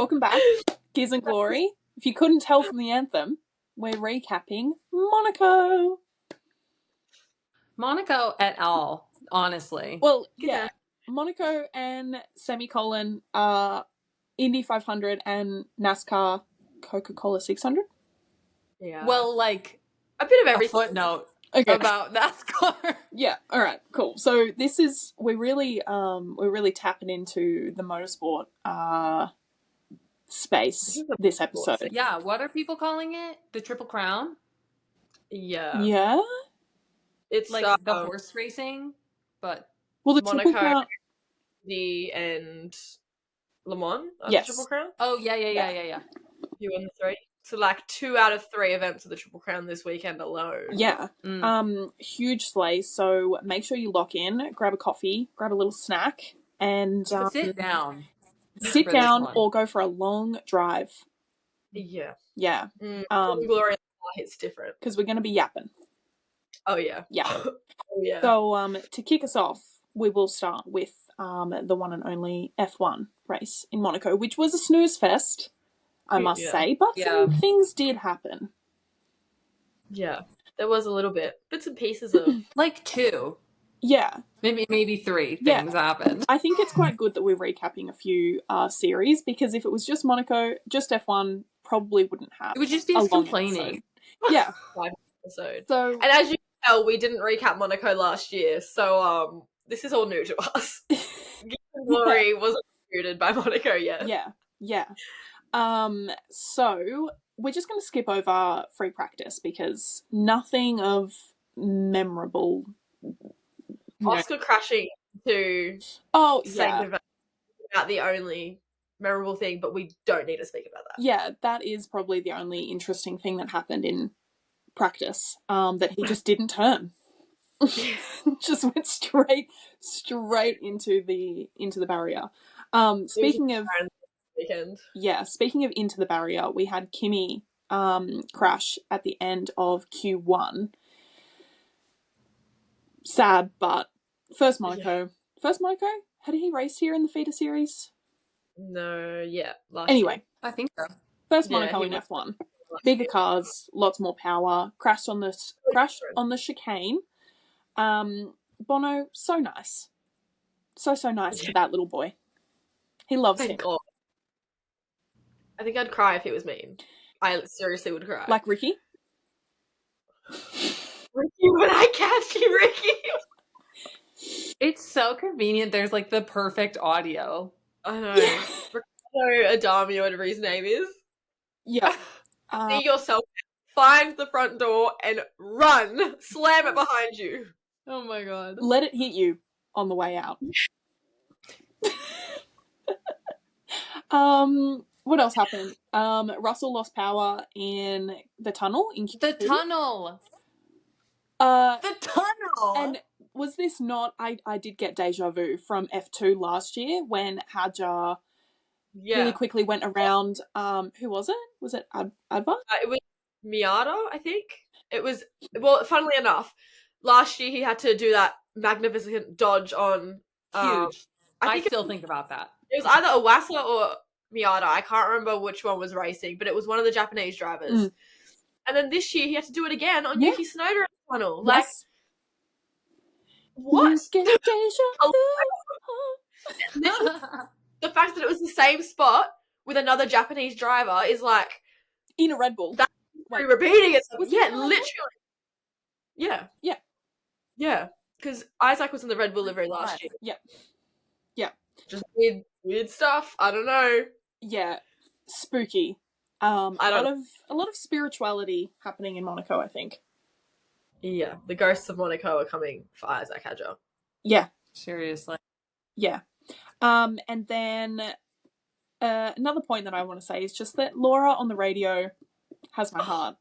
Welcome back, Gears and Glory. If you couldn't tell from the anthem, we're recapping Monaco. Monaco et al., honestly. Well, yeah. Monaco and semicolon Indy 500 and NASCAR Coca-Cola 600. Yeah. Well, like a bit of everything. A footnote about NASCAR. Yeah. All right. Cool. So this is we're really tapping into the motorsport space this episode. Yeah. What are people calling it? The Triple Crown. Yeah. Yeah. It's like the horse racing, but well, the Monaco, Triple Crown, and Le Mans. Yes. The Triple Crown. Oh yeah. You won the 3. So like 2 out of 3 events of the Triple Crown this weekend alone. Yeah. Huge sleigh. So make sure you lock in, grab a coffee, grab a little snack, and sit down. Sit down or go for a long drive. Yeah. Yeah. Glory hits different because we're going to be yapping. Oh yeah. Yeah. Oh yeah. So to kick us off, we will start with the one and only F1 race in Monaco, which was a snooze fest, I must say, but some things did happen. Yeah, there was a little bit, bits and pieces of like 2. Yeah. Maybe 3 things happened. I think it's quite good that we're recapping a few series, because if it was just Monaco, just F1, probably wouldn't have. It would just be complaining. Yeah. 5 episodes. So, and as you can tell, we didn't recap Monaco last year, so this is all new to us. Glory wasn't recruited by Monaco yet. Yeah. So we're just going to skip over free practice because nothing of memorable. Oscar crashing to about the only memorable thing, but we don't need to speak about that. Yeah, that is probably the only interesting thing that happened in practice. That he just didn't turn. Just went straight into the barrier. Speaking of into the barrier, we had Kimi crash at the end of Q1. Sad, but first Monaco. Had he raced here in the feeder series? No, last anyway, year. I think so. First Monaco in F1. Bigger cars, lots more power. Crashed on the chicane. Bono, so nice. So nice to that little boy. He loves him. God. I think I'd cry if it was me. I seriously would cry. Like Ricky? Ricky, when I catch you, Ricky! It's so convenient. There's like the perfect audio. I know. Ricardo Adami, whatever his name is. Yeah. See yourself, find the front door and run. Slam it behind you. Oh my god. Let it hit you on the way out. What else happened? Russell lost power in the tunnel in Q2. The tunnel. The tunnel. And was this not? I did get deja vu from F2 last year when Hadjar really quickly went around. Who was it? Was it Adva? It was Miata, I think. It was, well, funnily enough, last year he had to do that magnificent dodge on... Huge. I still think about that. It was either Iwasa or Miata. I can't remember which one was racing, but it was one of the Japanese drivers. And then this year he had to do it again on Yuki Tsunoda in the tunnel. Like, what? The fact that it was the same spot with another Japanese driver is like... In a Red Bull. That's repeating itself. Literally. Yeah. Because Isaac was in the Red Bull livery last year. Yeah. Just weird stuff. I don't know. Yeah. Spooky. A lot of spirituality happening in Monaco, I think. Yeah. The ghosts of Monaco are coming for Isaac Hadjar. Yeah. Seriously. Yeah. And then another point that I want to say is just that Laura on the radio has my heart.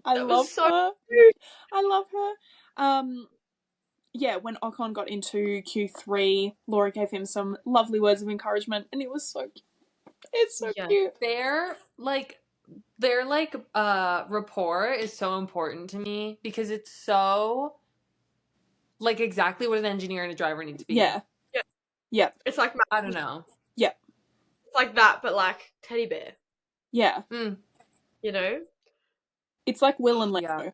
I love her. I love her. When Ocon got into Q3, Laura gave him some lovely words of encouragement, and it was so cute. It's so cute. Their rapport is so important to me because it's so like exactly what an engineer and a driver need to be. Yeah. It's like I don't know. Yeah. It's like that, but like teddy bear. Yeah. You know? It's like Will and Yeah. Lando.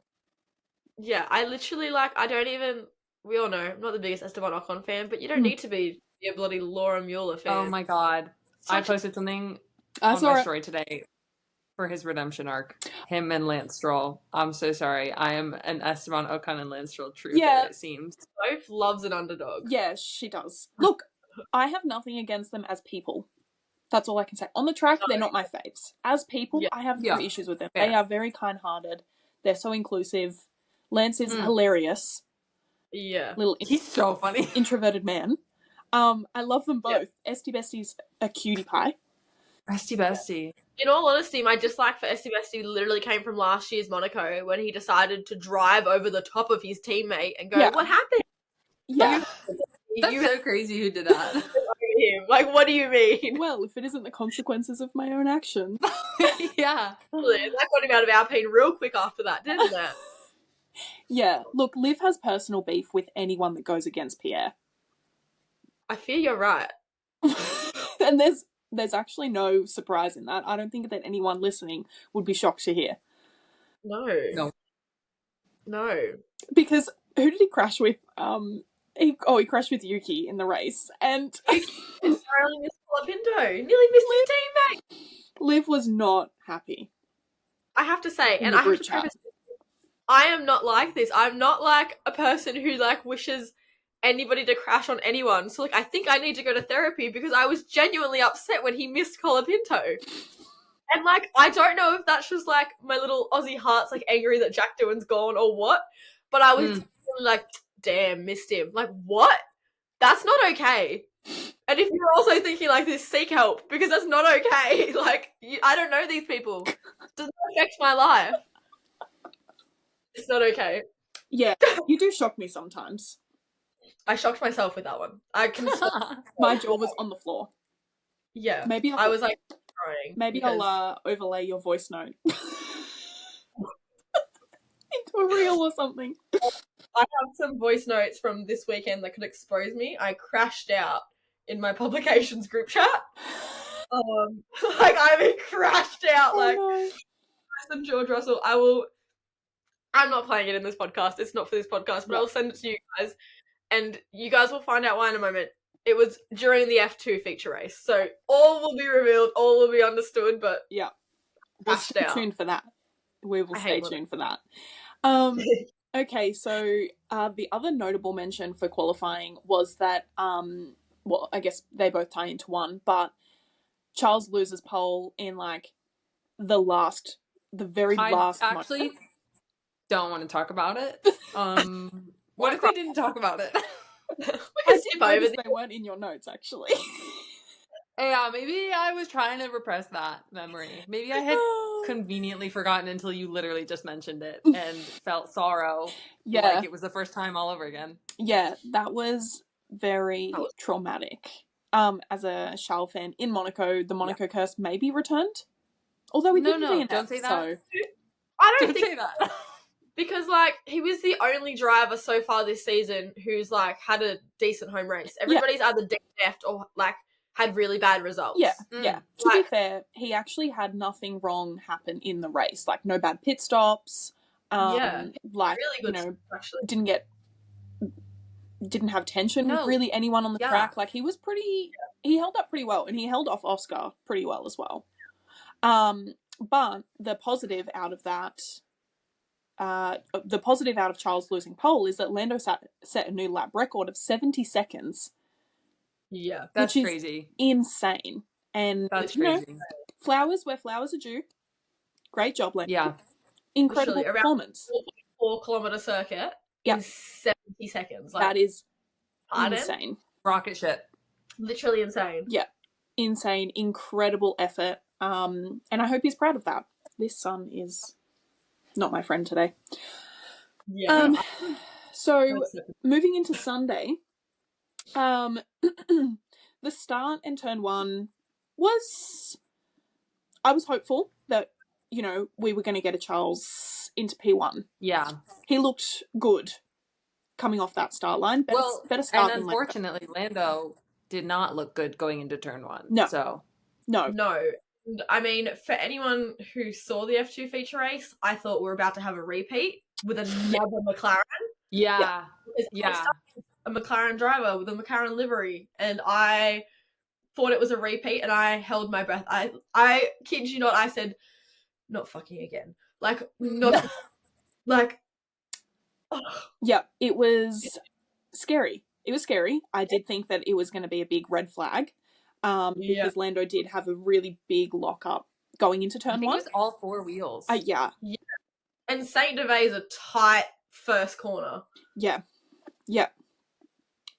Yeah, I literally like. I don't even. We all know I'm not the biggest Esteban Ocon fan, but you don't need to be a bloody Laura Mueller fan. Oh my god! I posted something on my story today for his redemption arc. Him and Lance Stroll. I'm so sorry. I am an Esteban Ocon and Lance Stroll truther, it seems. Both loves an underdog. Yeah, she does. Look, I have nothing against them as people. That's all I can say. On the track, they're not my faves. As people, I have no issues with them. Fair. They are very kind-hearted. They're so inclusive. Lance is hilarious. Yeah. He's so funny. Introverted man. I love them both. Esty Bestie's a cutie pie. Esty Bestie. In all honesty, my dislike for Esty Bestie literally came from last year's Monaco when he decided to drive over the top of his teammate and go, what happened? Yeah. That's so crazy who did that. Like, what do you mean? Well, if it isn't the consequences of my own actions. Yeah. That got him out of Alpine real quick after that, didn't it? Yeah. Look, Liv has personal beef with anyone that goes against Pierre. I fear you're right. And there's actually no surprise in that. I don't think that anyone listening would be shocked to hear. No. Because who did he crash with? He crashed with Yuki in the race, and narrowly missed Colapinto. Nearly missed his teammate. Liv was not happy. I have to say, and I have to preface this, I am not like this. I'm not like a person who like wishes anybody to crash on anyone. So like, I think I need to go to therapy because I was genuinely upset when he missed Colapinto. And like, I don't know if that's just like my little Aussie heart's like angry that Jack Doohan's gone or what, but I was like, damn, missed him. Like, what? That's not okay. And if you're also thinking like this, seek help because that's not okay. Like, I don't know these people. It does not affect my life. It's not okay. Yeah, you do shock me sometimes. I shocked myself with that one. I can. My jaw was on the floor. Yeah, maybe I was like crying. Maybe I'll overlay your voice note into a reel or something. I have some voice notes from this weekend that could expose me. I crashed out in my publications group chat. Like I mean, crashed out. Some George Russell. I'm not playing it in this podcast. It's not for this podcast, but I'll send it to you guys, and you guys will find out why in a moment. It was during the F2 feature race, so all will be revealed, all will be understood. But we'll stay tuned for that. We will stay tuned for that. Okay, so the other notable mention for qualifying was that, well, I guess they both tie into one, but Charles loses pole in like the very last. I actually don't want to talk about it. What if we didn't talk about it? I did notice they weren't in your notes, actually. Yeah, maybe I was trying to repress that memory. Maybe I had conveniently forgotten until you literally just mentioned it and felt sorrow. Yeah. Like it was the first time all over again. Yeah, that was very traumatic. As a Charles fan in Monaco, the Monaco curse may be returned. Although we didn't don't say that. I don't think say that. Because like he was the only driver so far this season who's like had a decent home race. Everybody's either DNF'd or like had really bad results. Yeah. To be fair, he actually had nothing wrong happen in the race. Like no bad pit stops. Like really good, didn't have tension with really anyone on the track. Like he was he held up pretty well, and he held off Oscar pretty well as well. But the positive out of that. The positive out of Charles losing pole is that Lando set a new lap record of 70 seconds. Yeah, that's crazy. Insane. And that's crazy. Flowers where flowers are due. Great job, Lando. Yeah. Incredible performance. 4-kilometer circuit in 70 seconds. Like, that is insane. Rocket ship. Literally insane. Yeah. Insane. Incredible effort. And I hope he's proud of that. This son is not my friend today. Yeah. So moving into Sunday, the start in turn one I was hopeful that, we were going to get a Charles into P1. Yeah. He looked good coming off that start line. Better start and unfortunately, Lando did not look good going into turn one. No. So No. I mean, for anyone who saw the F2 feature race, I thought we were about to have a repeat with another McLaren. Yeah. A McLaren driver with a McLaren livery, and I thought it was a repeat, and I held my breath. I kid you not, I said, not fucking again. Like, not, like, oh. Yeah, it was scary. It was scary. I did think that it was going to be a big red flag, because Lando did have a really big lockup going into turn 1. It was all 4 wheels. Yeah. And Saint Gervais is a tight first corner. Yeah.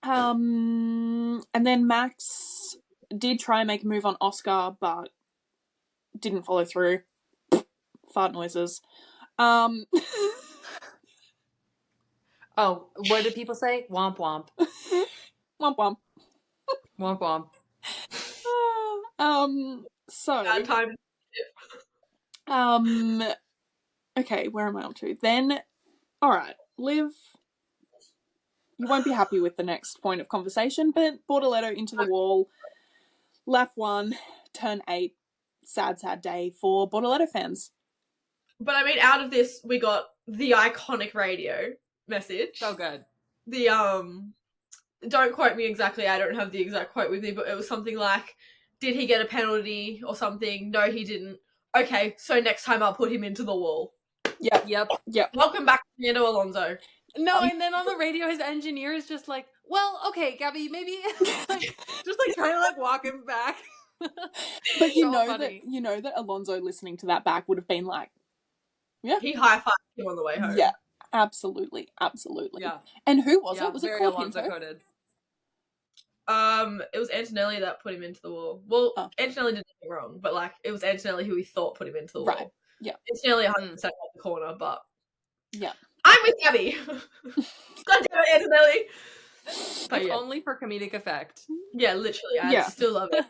And then Max did try and make a move on Oscar, but didn't follow through. Fart noises. Oh, what did people say? Womp womp. Womp womp. Womp womp. So bad time. Okay, where am I up to? Then, alright, Liv, you won't be happy with the next point of conversation, but Bortoletto into the wall, lap 1, turn 8, sad day for Bortoletto fans. But I mean, out of this, we got the iconic radio message. So good. The, don't quote me exactly, I don't have the exact quote with me, but it was something like, did he get a penalty or something? No, he didn't. Okay, so next time I'll put him into the wall. Yep. Welcome back, Fernando Alonso. No, and then on the radio, his engineer is just like, well, okay, Gabby, maybe, just trying to walk him back. But you know that Alonso listening to that back would have been like, yeah. He high-fived him on the way home. Yeah, absolutely. Yeah. And who was it? Was it very Alonso-coded. It was Antonelli that put him into the wall. Well, Antonelli did nothing wrong, but it was Antonelli who we thought put him into the wall. Right. Yeah. Antonelli 100% off the corner, but yeah. I'm with Gabby. God damn it, Antonelli. But only for comedic effect. Yeah, literally. I still love it.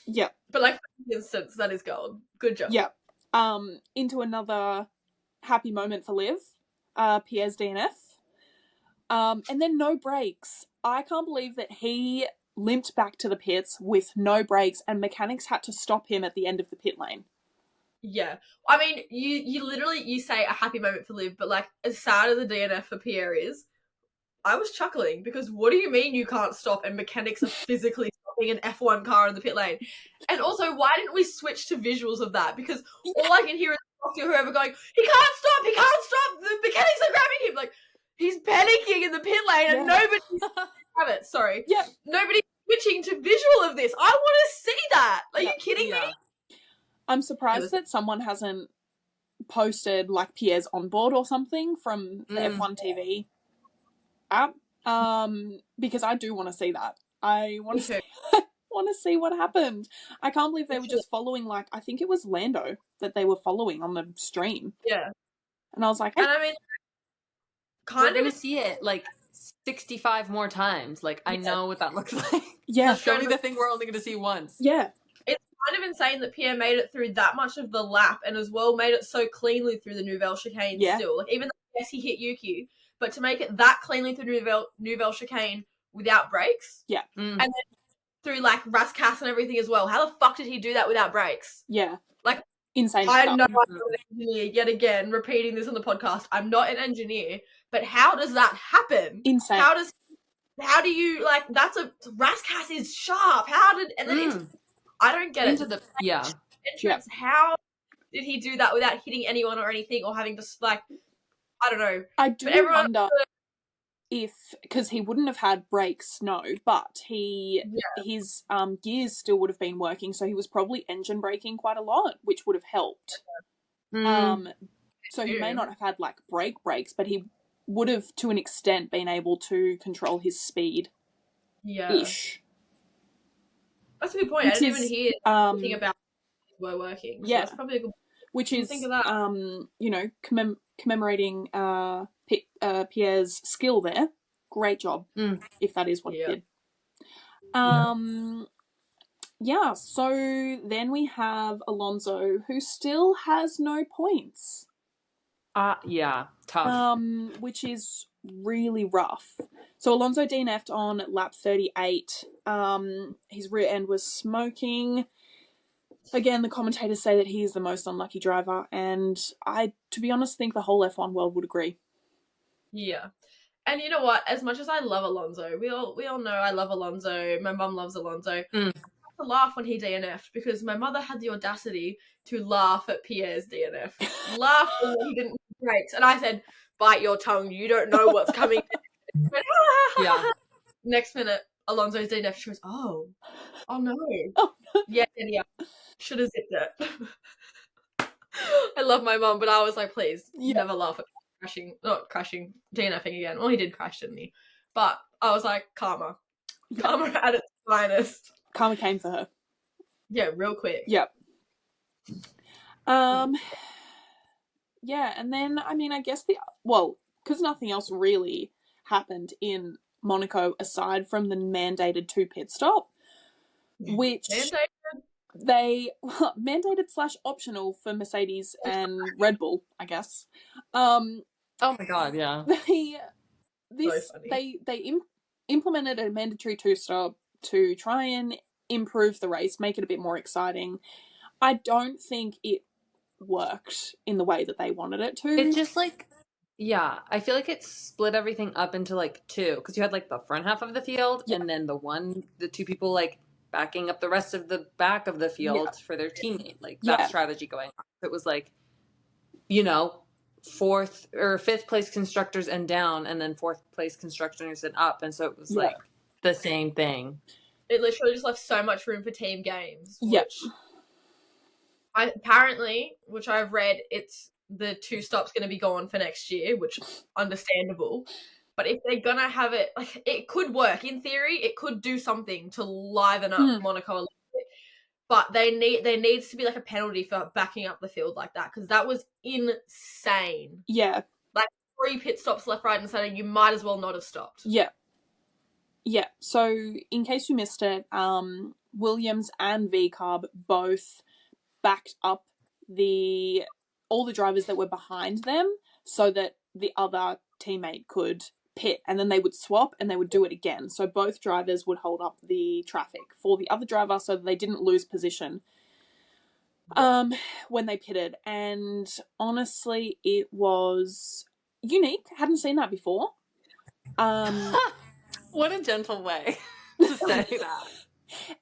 Yeah. But for instance, that is gold. Good job. Yeah. Into another happy moment for Liv. Pierre's DNF. And then no brakes. I can't believe that he limped back to the pits with no brakes and mechanics had to stop him at the end of the pit lane. Yeah. I mean, you literally, you say a happy moment for Liv, but as sad as the DNF for Pierre is, I was chuckling because what do you mean you can't stop and mechanics are physically stopping an F1 car in the pit lane? And also, why didn't we switch to visuals of that? Because all I can hear is whoever going, he can't stop, the mechanics are grabbing him. He's panicking in the pit lane and nobody have it. Sorry. Yeah. Nobody's switching to visual of this. I want to see that. Are you kidding me? I'm surprised that someone hasn't posted Pierre's onboard or something from the F1 TV app. Because I do want to see that. I want to see what happened. I can't believe they were just following I think it was Lando that they were following on the stream. Yeah. And I was like, hey. And I mean, we're gonna see it 65 more times. I know what that looks like. Yeah. Show me the thing we're only gonna see once. Yeah. It's kind of insane that Pierre made it through that much of the lap and as well made it so cleanly through the Nouvelle chicane still. Even though, yes, he hit Yuki, but to make it that cleanly through Nouvelle chicane without brakes. Yeah. And then through Rascasse and everything as well. How the fuck did he do that without brakes? Yeah. Insane stuff. I'm not an engineer, yet again, repeating this on the podcast. I'm not an engineer, but how does that happen? Insane. How do you, that's Rascasse is sharp. And then I don't get it. Entrance, how did he do that without hitting anyone or anything or having to, I don't know. I do wonder because he wouldn't have had brakes, no, but his gears still would have been working, so he was probably engine braking quite a lot, which would have helped. So he may not have had brake brakes, but he would have, to an extent, been able to control his speed. Yeah. Ish. That's a good point. I didn't even hear anything about were working. So that's probably a good. Which is, think of that. Commemorating Pierre's skill there. Great job, if that is what he did. So then we have Alonso, who still has no points. Tough. Which is really rough. So Alonso DNF'd on lap 38. His rear end was smoking. Again, the commentators say that he is the most unlucky driver, and I, to be honest, think the whole F1 world would agree. Yeah. And you know what? As much as I love Alonso, we all know I love Alonso. My mum loves Alonso. I had to laugh when he DNF'd because my mother had the audacity to laugh at Pierre's DNF. Laugh when he didn't brakes. And I said, bite your tongue. You don't know what's coming. Yeah. Next minute, Alonso's DNF. She goes, oh no. Oh. Yeah, should have zipped it. I love my mum, but I was like, please, never laugh at not crashing, DNFing again. Well, he did crash, didn't he? But I was like, karma. Yeah. Karma at its finest. Karma came for her. Yeah, real quick. Yep. Yeah, and then, I mean, I guess because nothing else really happened in Monaco aside from the mandated 2 pit stop, which they mandated / optional for Mercedes and Red Bull, I guess. Oh my god, yeah. They implemented a mandatory 2 stop to try and improve the race, make it a bit more exciting. I don't think it worked in the way that they wanted it to. It's just like, yeah, I feel like it split everything up into like 2, because you had like the front half of the field, and then the 2 people like backing up the rest of the back of the field for their teammate, like that strategy going on. It was like, you know, 4th or 5th place constructors and down, and then 4th place constructors and up, and so it was like the same thing. It literally just left so much room for team games. Which apparently, which I've read, it's the 2 stops going to be gone for next year, which understandable. But if they're gonna have it, like, it could work in theory. It could do something to liven up Monaco a little bit. But there needs to be like a penalty for backing up the field like that, because that was insane. Yeah, like 3 pit stops left, right, and center. You might as well not have stopped. Yeah. So in case you missed it, Williams and VCARB both backed up all the drivers that were behind them so that the other teammate could pit, and then they would swap and they would do it again. So both drivers would hold up the traffic for the other driver so that they didn't lose position when they pitted. And honestly, it was unique. Hadn't seen that before. What a gentle way to say that.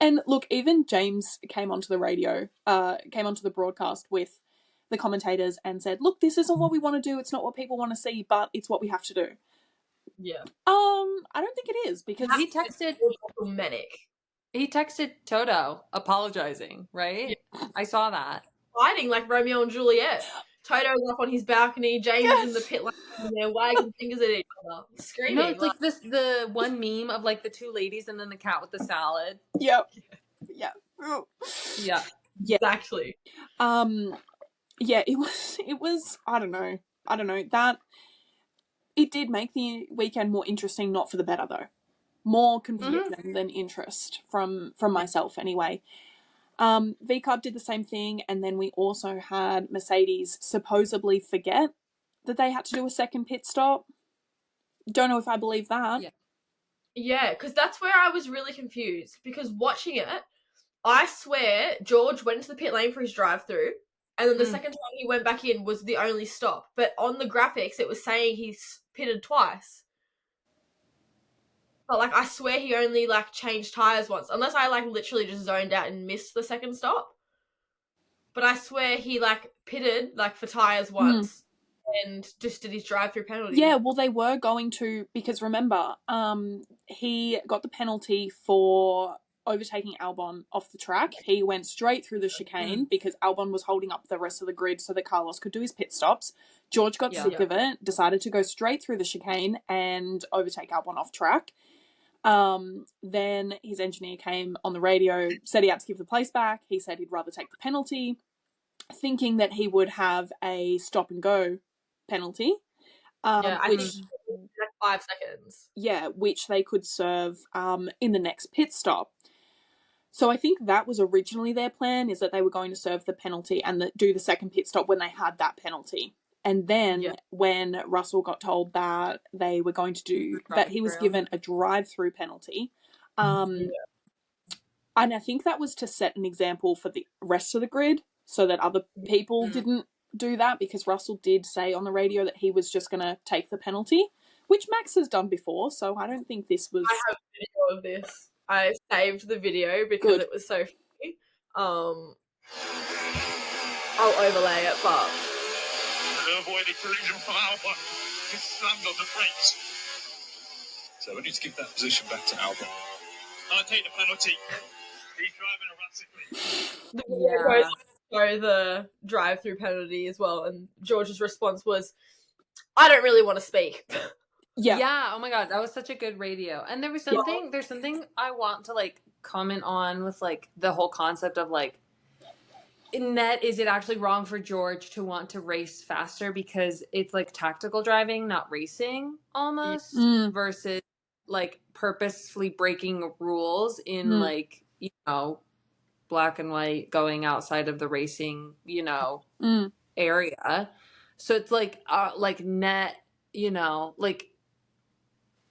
And look, even James came onto the radio, came onto the broadcast with the commentators and said, look, this isn't what we want to do. It's not what people want to see, but it's what we have to do. Yeah. I don't think it is, because he texted Toto apologizing, right? Yeah. I saw that. Fighting like Romeo and Juliet. Toto's up on his balcony, James is in the pit lane, and they're wagging fingers at each other, screaming. No, it's like the one meme of like the 2 ladies and then the cat with the salad. Yep. Yeah. Yeah. Exactly. Yeah, it was I don't know, that it did make the weekend more interesting, not for the better though. More confusion than interest from myself anyway. VCARB did the same thing, and then we also had Mercedes supposedly forget that they had to do a second pit stop. Don't know if I believe that. Yeah, because that's where I was really confused, because watching it, I swear George went to the pit lane for his drive-through, and then the second time he went back in was the only stop. But on the graphics, it was saying he's pitted twice. But, like, I swear he only, like, changed tyres once. Unless I, like, literally just zoned out and missed the second stop. But I swear he, like, pitted, like, for tyres once and just did his drive-through penalty. Yeah, well, they were going to, because remember, he got the penalty for overtaking Albon off the track. He went straight through the chicane because Albon was holding up the rest of the grid so that Carlos could do his pit stops. George got sick of it, decided to go straight through the chicane and overtake Albon off track. Then his engineer came on the radio, said he had to give the place back. He said he'd rather take the penalty, thinking that he would have a stop and go penalty. I think like 5 seconds. Yeah, which they could serve in the next pit stop. So I think that was originally their plan, is that they were going to serve the penalty and do the second pit stop when they had that penalty. And then when Russell got told that they were going to do that, he was given a drive-through penalty. I And I think that was to set an example for the rest of the grid so that other people didn't do that, because Russell did say on the radio that he was just going to take the penalty, which Max has done before, so I don't think this was... I have a video of this. I saved the video because it was so funny. I'll overlay it, but... To avoid a collision from Albon, he slammed on the brakes. So we need to give that position back to Albon. I'll take the penalty. He's driving erratically. Yeah. So the drive-through penalty as well, and George's response was, I don't really want to speak. Yeah. Oh my god, that was such a good radio. And there was something, there's something I want to like comment on with like the whole concept of like, is it actually wrong for George to want to race faster because it's like tactical driving, not racing almost, versus like purposefully breaking rules in like, you know, black and white, going outside of the racing, you know, area. So it's like net, you know, like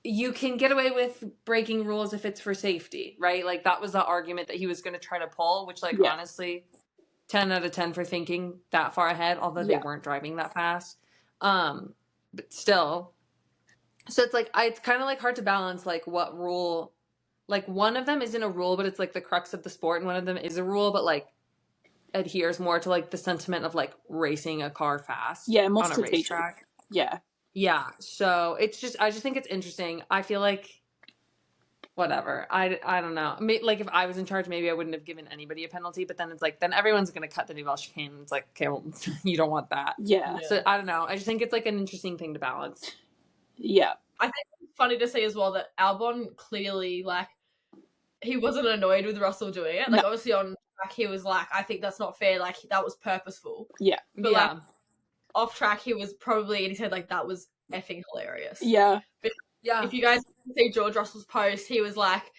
you can get away with breaking rules if it's for safety, right? Like that was the argument that he was going to try to pull, which like honestly, 10 out of 10 for thinking that far ahead, although they weren't driving that fast. But still. So it's like, it's kind of like hard to balance like what rule, like one of them isn't a rule, but it's like the crux of the sport. And one of them is a rule, but like adheres more to like the sentiment of like racing a car fast more on a racetrack. Yeah. So it's just, I just think it's interesting. I feel like whatever. I don't know. Like if I was in charge, maybe I wouldn't have given anybody a penalty, but then it's like, then everyone's going to cut the Nouvelle chicane. It's like, okay, well, you don't want that. Yeah. So I don't know. I just think it's like an interesting thing to balance. Yeah. I think it's funny to see as well that Albon clearly, like, he wasn't annoyed with Russell doing it. Like, obviously on track, he was like, I think that's not fair. Like, that was purposeful. Yeah. But like, off track, he was probably, and he said, like, that was effing hilarious. Yeah. But if you guys see George Russell's post, he was like,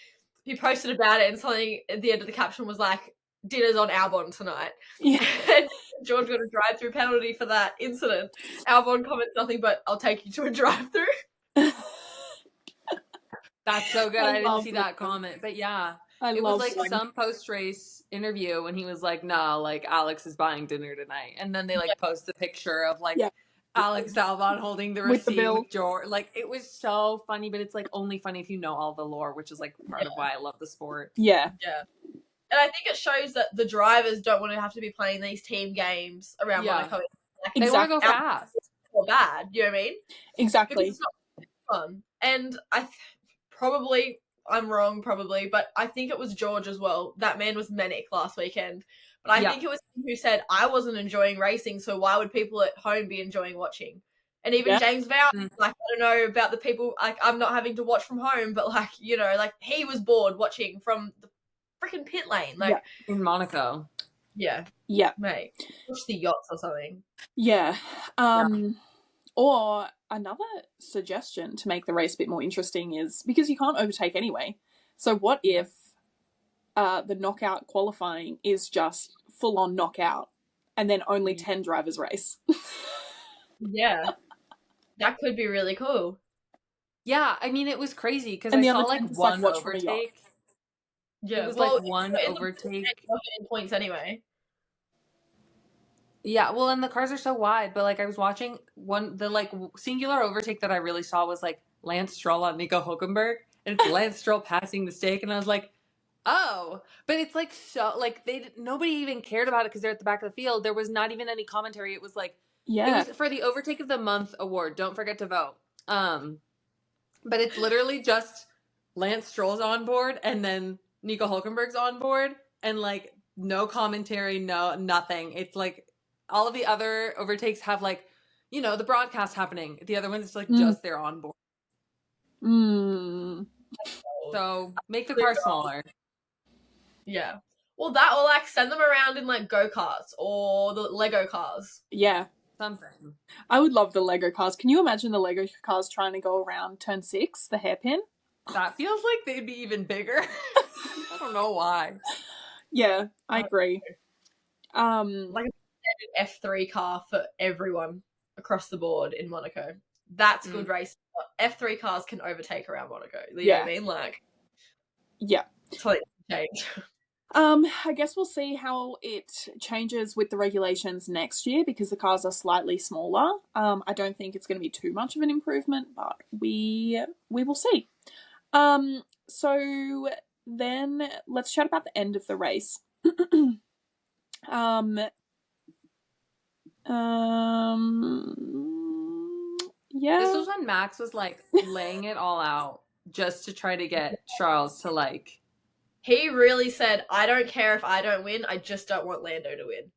he posted about it, and something at the end of the caption was like, dinner's on Albon tonight. Yeah. And George got a drive-through penalty for that incident. Albon comments nothing but, I'll take you to a drive-through. That's so good. I didn't see that comment. But yeah, it was like some post-race interview when he was like, no, like Alex is buying dinner tonight. And then they like post the picture of like Alex Albon holding the receipt with George. Like it was so funny, but it's like only funny if you know all the lore, which is like part of why I love the sport. Yeah. Yeah. And I think it shows that the drivers don't want to have to be playing these team games around Monaco. Like, they want to go fast. Or bad, you know what I mean? Exactly. Because it's not fun. And I'm wrong, but I think it was George as well. That man was manic last weekend. But I think it was him who said, I wasn't enjoying racing, so why would people at home be enjoying watching? And even James vowed, like, I don't know about the people, like, I'm not having to watch from home, but, like, you know, like, he was bored watching from the freaking pit lane. Like, in Monaco. Yeah. Yeah. Mate, watch the yachts or something. Yeah. Or another suggestion to make the race a bit more interesting is, because you can't overtake anyway, so what if the knockout qualifying is just full-on knockout and then only 10 drivers race? Yeah. That could be really cool. Yeah, I mean, it was crazy because I saw like one overtake. Yeah, it was like one overtake. In points anyway. Yeah, well, and the cars are so wide, but like I was watching the like singular overtake that I really saw was like Lance Stroll on Nico Hülkenberg, and it's Lance Stroll passing the stake, and I was like, oh, but it's like so like nobody even cared about it because they're at the back of the field. There was not even any commentary. It was like it was for the Overtake of the Month award. Don't forget to vote. But it's literally just Lance Stroll's on board, and then Nico Hülkenberg's on board, and like no commentary, no nothing. It's like all of the other overtakes have like, you know, the broadcast happening. The other ones it's like just they're on board. So make the car smaller. Yeah. Well, that or like send them around in like go-karts or the Lego cars. Yeah. Something. I would love the Lego cars. Can you imagine the Lego cars trying to go around turn 6, the hairpin? That feels like they'd be even bigger. I don't know why. Yeah, I agree. Like an F3 car for everyone across the board in Monaco. That's good racing. F3 cars can overtake around Monaco. You know what I mean? Like, yeah. totally change. I guess we'll see how it changes with the regulations next year because the cars are slightly smaller. I don't think it's going to be too much of an improvement, but we will see. So then let's chat about the end of the race. Yeah. This was when Max was like laying it all out just to try to get Charles to like. He really said, "I don't care if I don't win. I just don't want Lando to win."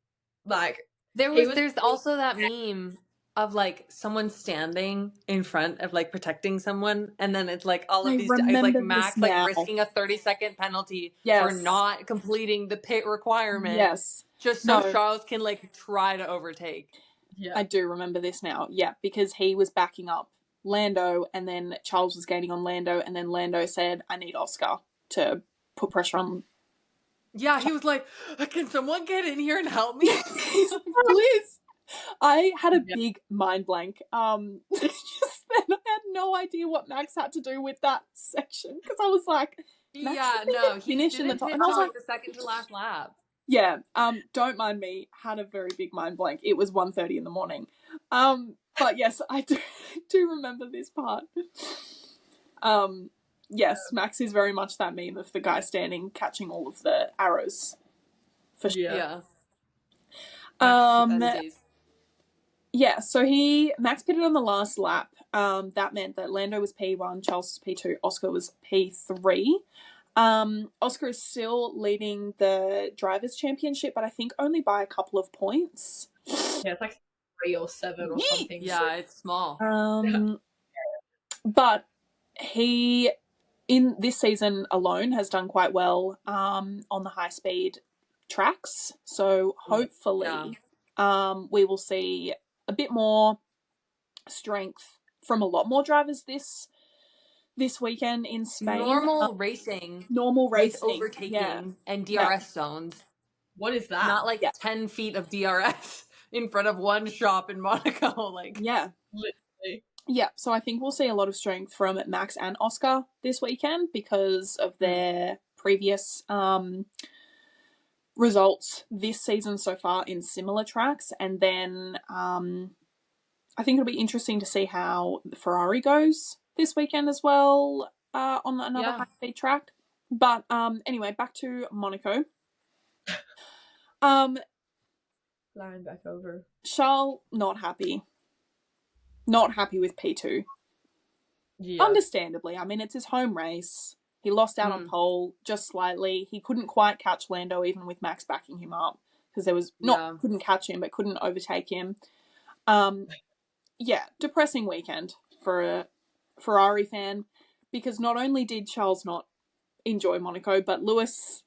Like there's also that meme of like someone standing in front of like protecting someone, and then it's like all of these guys like Max like risking a 30-second penalty for not completing the pit requirement. Yes. Just so Charles can like try to overtake. Yeah. I do remember this now. Yeah, because he was backing up Lando and then Charles was gaining on Lando and then Lando said, "I need Oscar to put pressure on." Yeah, he was like, "Can someone get in here and help me?" He's like, "Please." I had a big mind blank. Just then I had no idea what Max had to do with that section because I was like, Max, yeah, no, he finished in the top, and I was like, the second to last lap. Yeah, don't mind me. Had a very big mind blank. It was 1:30 in the morning. But yes, I do remember this part. Yes, Max is very much that meme of the guy standing catching all of the arrows. For sure. Yeah. Yeah, so Max pitted on the last lap. That meant that Lando was P1, Charles was P2, Oscar was P3. Oscar is still leading the Drivers' Championship, but I think only by a couple of points. Yeah, it's like 3 or 7 or something. Yeah, it's small. But he, in this season alone, has done quite well on the high-speed tracks. So hopefully we will see a bit more strength from a lot more drivers this weekend in Spain. Normal racing with overtaking and DRS zones. What is that? Not like 10 feet of DRS in front of one shop in Monaco. Like, literally. Yeah, so I think we'll see a lot of strength from Max and Oscar this weekend because of their previous results this season so far in similar tracks. And then I think it'll be interesting to see how the Ferrari goes this weekend as well on another high-speed track. But anyway, back to Monaco. Flying back over. Charles, not happy. Not happy with P2. Yeah. Understandably. I mean, it's his home race. He lost out on pole just slightly. He couldn't quite catch Lando even with Max backing him up because there was couldn't catch him but couldn't overtake him. Yeah, depressing weekend for a Ferrari fan because not only did Charles not enjoy Monaco, but Lewis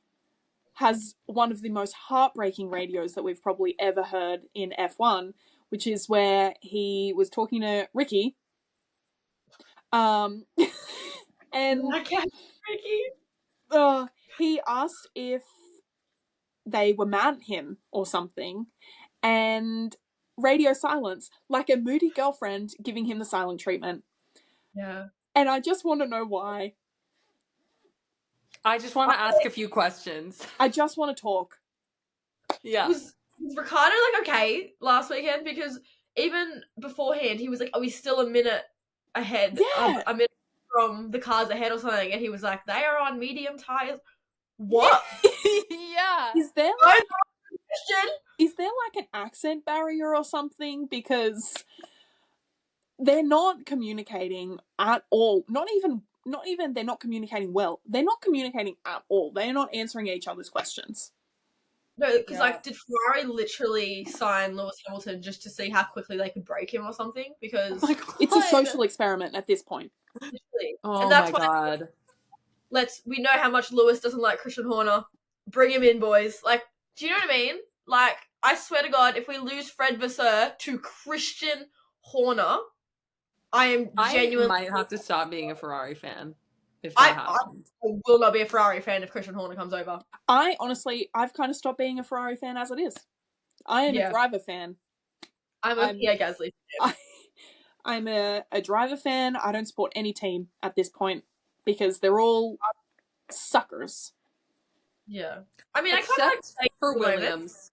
has one of the most heartbreaking radios that we've probably ever heard in F1, which is where he was talking to Ricky. And Ricky. He asked if they were mad at him or something, and radio silence, like a moody girlfriend giving him the silent treatment. Yeah. And I just want to know why. I just want to ask a few questions. I just want to talk. Yeah. Was Ricardo like okay last weekend? Because even beforehand he was like, "Are we still a minute ahead? Yeah. A minute from the cars ahead or something?" And he was like, "They are on medium tires." What? Yeah. Is there like an accent barrier or something? Because they're not communicating at all. Not even they're not communicating well. They're not communicating at all. They're not answering each other's questions. No, because like, did Ferrari literally sign Lewis Hamilton just to see how quickly they could break him or something? Because it's a social experiment at this point. Literally. Oh and that's my god. We know how much Lewis doesn't like Christian Horner. Bring him in, boys. Like, do you know what I mean? Like, I swear to God, if we lose Fred Vasseur to Christian Horner, I might have to stop being a Ferrari fan if that happens. I will not be a Ferrari fan if Christian Horner comes over. I've kind of stopped being a Ferrari fan as it is. I am a driver fan. I'm a Pierre Gasly fan. I'm a driver fan. I don't support any team at this point because they're all suckers. Yeah. I mean, Except I kind of like for Williams.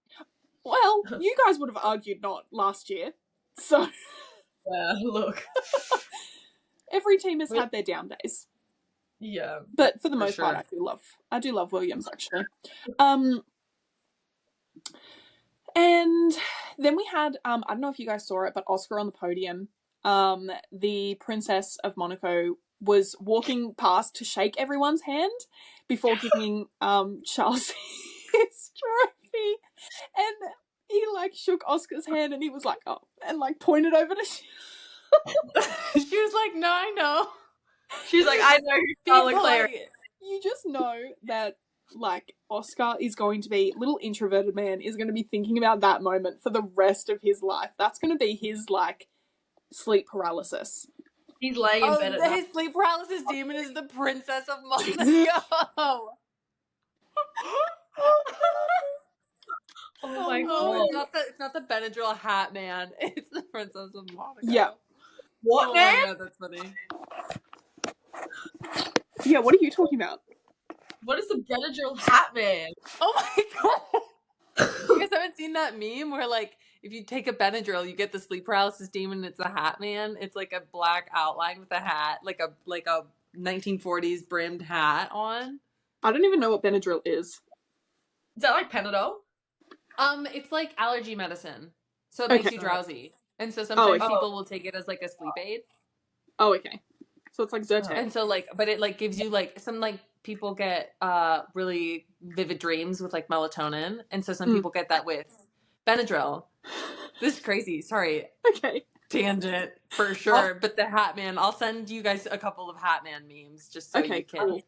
Well, you guys would have argued not last year. So. Yeah, look. Every team has had their down days. Yeah. But for the most part, I do love Williams, actually. And then we had, I don't know if you guys saw it, but Oscar on the podium, the Princess of Monaco was walking past to shake everyone's hand before giving Charles his trophy. And he, like, shook Oscar's hand and he was like, oh, and, like, pointed over to She was like, no, I know. She's like, I know who Charles Leclerc. You just know that, like, Oscar is going to be, little introverted man is going to be thinking about that moment for the rest of his life. That's going to be his, like, sleep paralysis. He's laying in bed at night. His sleep paralysis demon is the Princess of Monaco. Oh my god. It's not the Benadryl hat man. It's the Princess of Monaco. Yeah. What, man? My god, that's funny. Yeah, what are you talking about? What is the Benadryl hat man? Oh my god. You guys haven't seen that meme where, like, if you take a Benadryl, you get the sleep paralysis demon and it's a hat man? It's like a black outline with a hat, like a 1940s brimmed hat on. I don't even know what Benadryl is. Is that like Panadol? It's like allergy medicine. So it makes you drowsy. And so sometimes people will take it as like a sleep aid. Oh, okay. So it's like Zyrtec. And so, like, but it, like, gives you, like, some, like, people get really vivid dreams with, like, melatonin. And so some people get that with Benadryl. This is crazy. Sorry. Okay. Tangent, for sure. But the Hat Man, I'll send you guys a couple of Hat Man memes just so you can. Cool.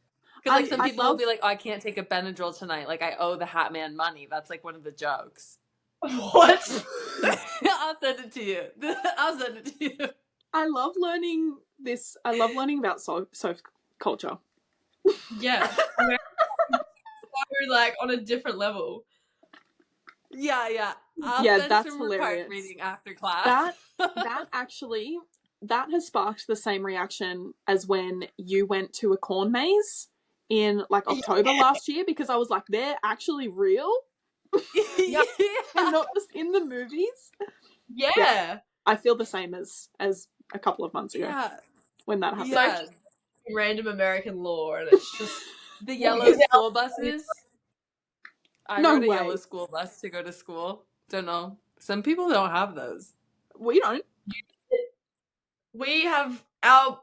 Because, like, some people will be like, oh, I can't take a Benadryl tonight. Like, I owe the Hat Man money. That's, like, one of the jokes. What? I'll send it to you. I'll send it to you. I love learning this. I love learning about surf culture. Yeah. So, like, on a different level. Yeah. That's hilarious. Reading after class. That actually, that has sparked the same reaction as when you went to a corn maze in, like, October last year, because I was like, they're actually real? Yeah. And not just in the movies? Yeah. I feel the same as a couple of months ago when that happened. Yeah. So random American law, and it's just the yellow school buses. I rode a yellow school bus to go to school. Don't know. Some people don't have those. We don't. We have our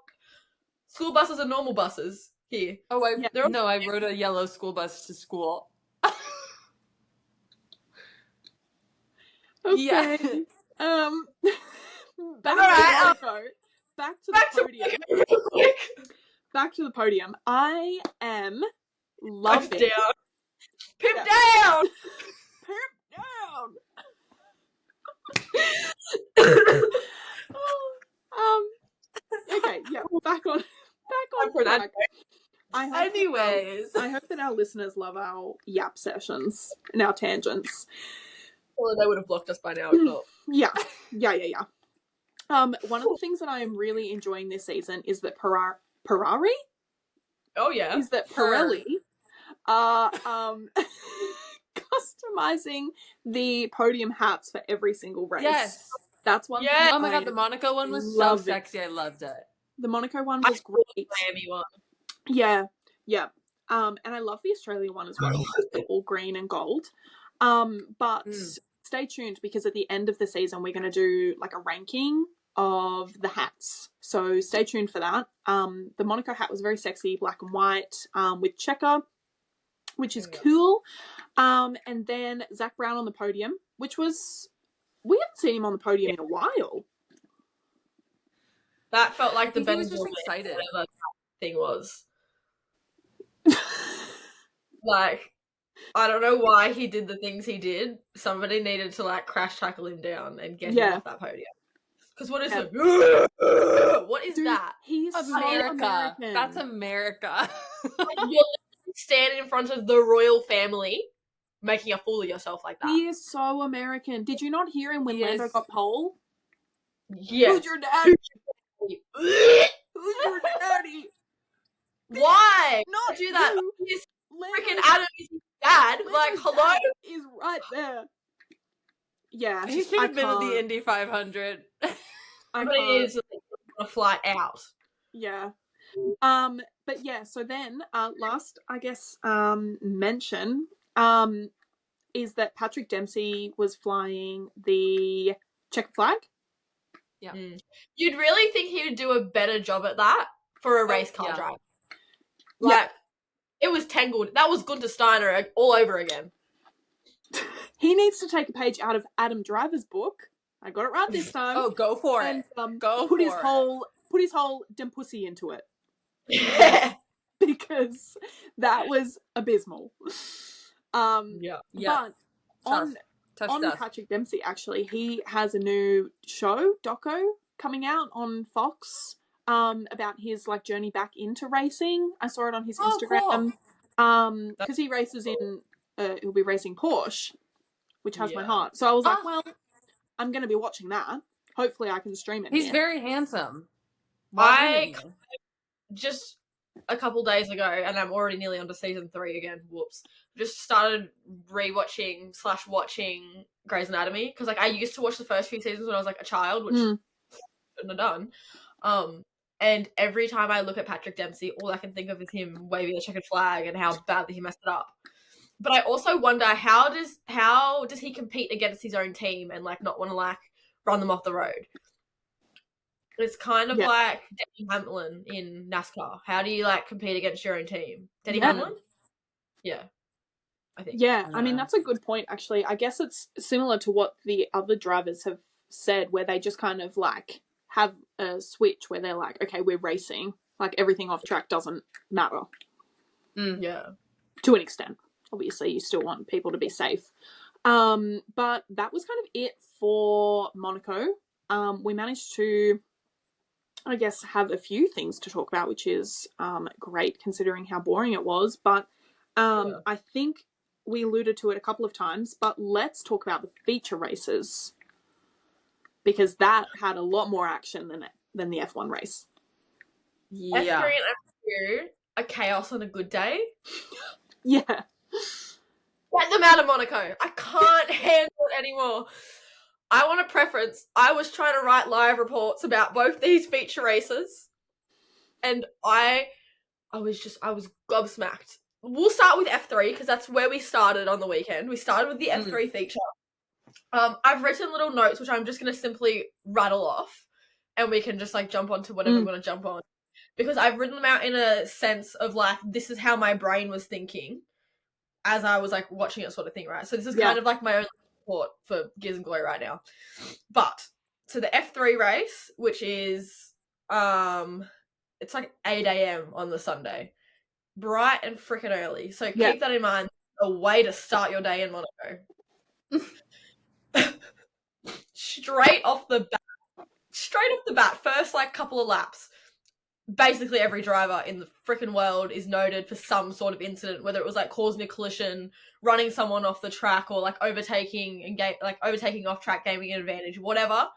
school buses are normal buses here. Oh, I rode a yellow school bus to school. Okay. Yeah. Back to the podium. Back to the podium. I am loving. Pimp down. Pimp down. Okay. Yeah. Back on track. Anyways, I hope that our listeners love our yap sessions and our tangents. Well, they would have blocked us by now if not. Yeah. One of the things that I am really enjoying this season is that Ferrari? Oh, yeah. Is that Pirelli are customizing the podium hats for every single race. Yes. That's one thing. Oh my god, the Monaco one was so sexy. I loved it. The Monaco one was great. The Miami one. Yeah. And I love the Australia one as well. They're all green and gold. But stay tuned, because at the end of the season we're going to do like a ranking of the hats. So stay tuned for that. The Monaco hat was very sexy, black and white, with checker, which is cool. And then Zach Brown on the podium, which was, we haven't seen him on the podium in a while. That felt like the Ben was just excited. That thing was. Like, I don't know why he did the things he did. Somebody needed to, like, crash tackle him down and get him off that podium. Because what is it? What is that? He's America. So American. That's America. You're standing in front of the royal family, making a fool of yourself like that. He is so American. Did you not hear him when Lando got pole? Yeah. Who's your daddy? Who's your daddy? Why? Not do that. you. He's freaking Adam is his dad. Like, hello? Is right there. Yeah. He should have been at the Indy 500. I But can't. it is a flight out. Yeah. But yeah, so then last, I guess, mention is that Patrick Dempsey was flying the checker flag. Yeah. You'd really think he would do a better job at that for a race car drive. Like, it was tangled. That was Gunther Steiner all over again. He needs to take a page out of Adam Driver's book. I got it right this time. Oh, go for and, it. Go put for his it. Put his whole dem pussy into it. Yeah. Because that was abysmal. But on Patrick Dempsey, actually, he has a new show, doco, coming out on Fox about his like journey back into racing. I saw it on his Instagram. Cool. Because he races in he'll be racing Porsche, which has my heart. So I was like, well, I'm going to be watching that. Hopefully I can stream it. He's very handsome. Just a couple days ago, and I'm already nearly onto season 3 again. Whoops. Just started rewatching/watching Grey's Anatomy, because like I used to watch the first few seasons when I was like a child, which I shouldn't have done. And every time I look at Patrick Dempsey, all I can think of is him waving the checkered flag and how badly he messed it up. But I also wonder how does he compete against his own team and like not want to like run them off the road? It's kind of like Denny Hamlin in NASCAR. How do you like compete against your own team? Denny Hamlin? Yeah. I think. Yeah, I mean that's a good point actually. I guess it's similar to what the other drivers have said, where they just kind of like have a switch where they're like, okay, we're racing. Like everything off track doesn't matter. Yeah. To an extent. Obviously, you still want people to be safe. But that was kind of it for Monaco. We managed to, I guess, have a few things to talk about, which is great considering how boring it was. But I think we alluded to it a couple of times, but let's talk about the feature races, because that had a lot more action than the F1 race. Yeah. F3 and F2 are chaos on a good day. Yeah. Get them out of Monaco. I can't handle it anymore. I want a preference. I was trying to write live reports about both these feature races, and I was gobsmacked. We'll start with F3 because that's where we started on the weekend. We started with the F3 feature. I've written little notes which I'm just going to simply rattle off, and we can just like jump onto whatever we want to jump on, because I've written them out in a sense of like this is how my brain was thinking as I was like watching it, sort of thing, right? So this is kind of like my own report for Gears and Glory right now. But so the F3 race, which is it's like 8 a.m. on the Sunday, bright and freaking early. So keep that in mind. A way to start your day in Monaco. Straight off the bat, first like couple of laps, basically every driver in the freaking world is noted for some sort of incident, whether it was like causing a collision, running someone off the track, or like overtaking off track, gaining an advantage, whatever.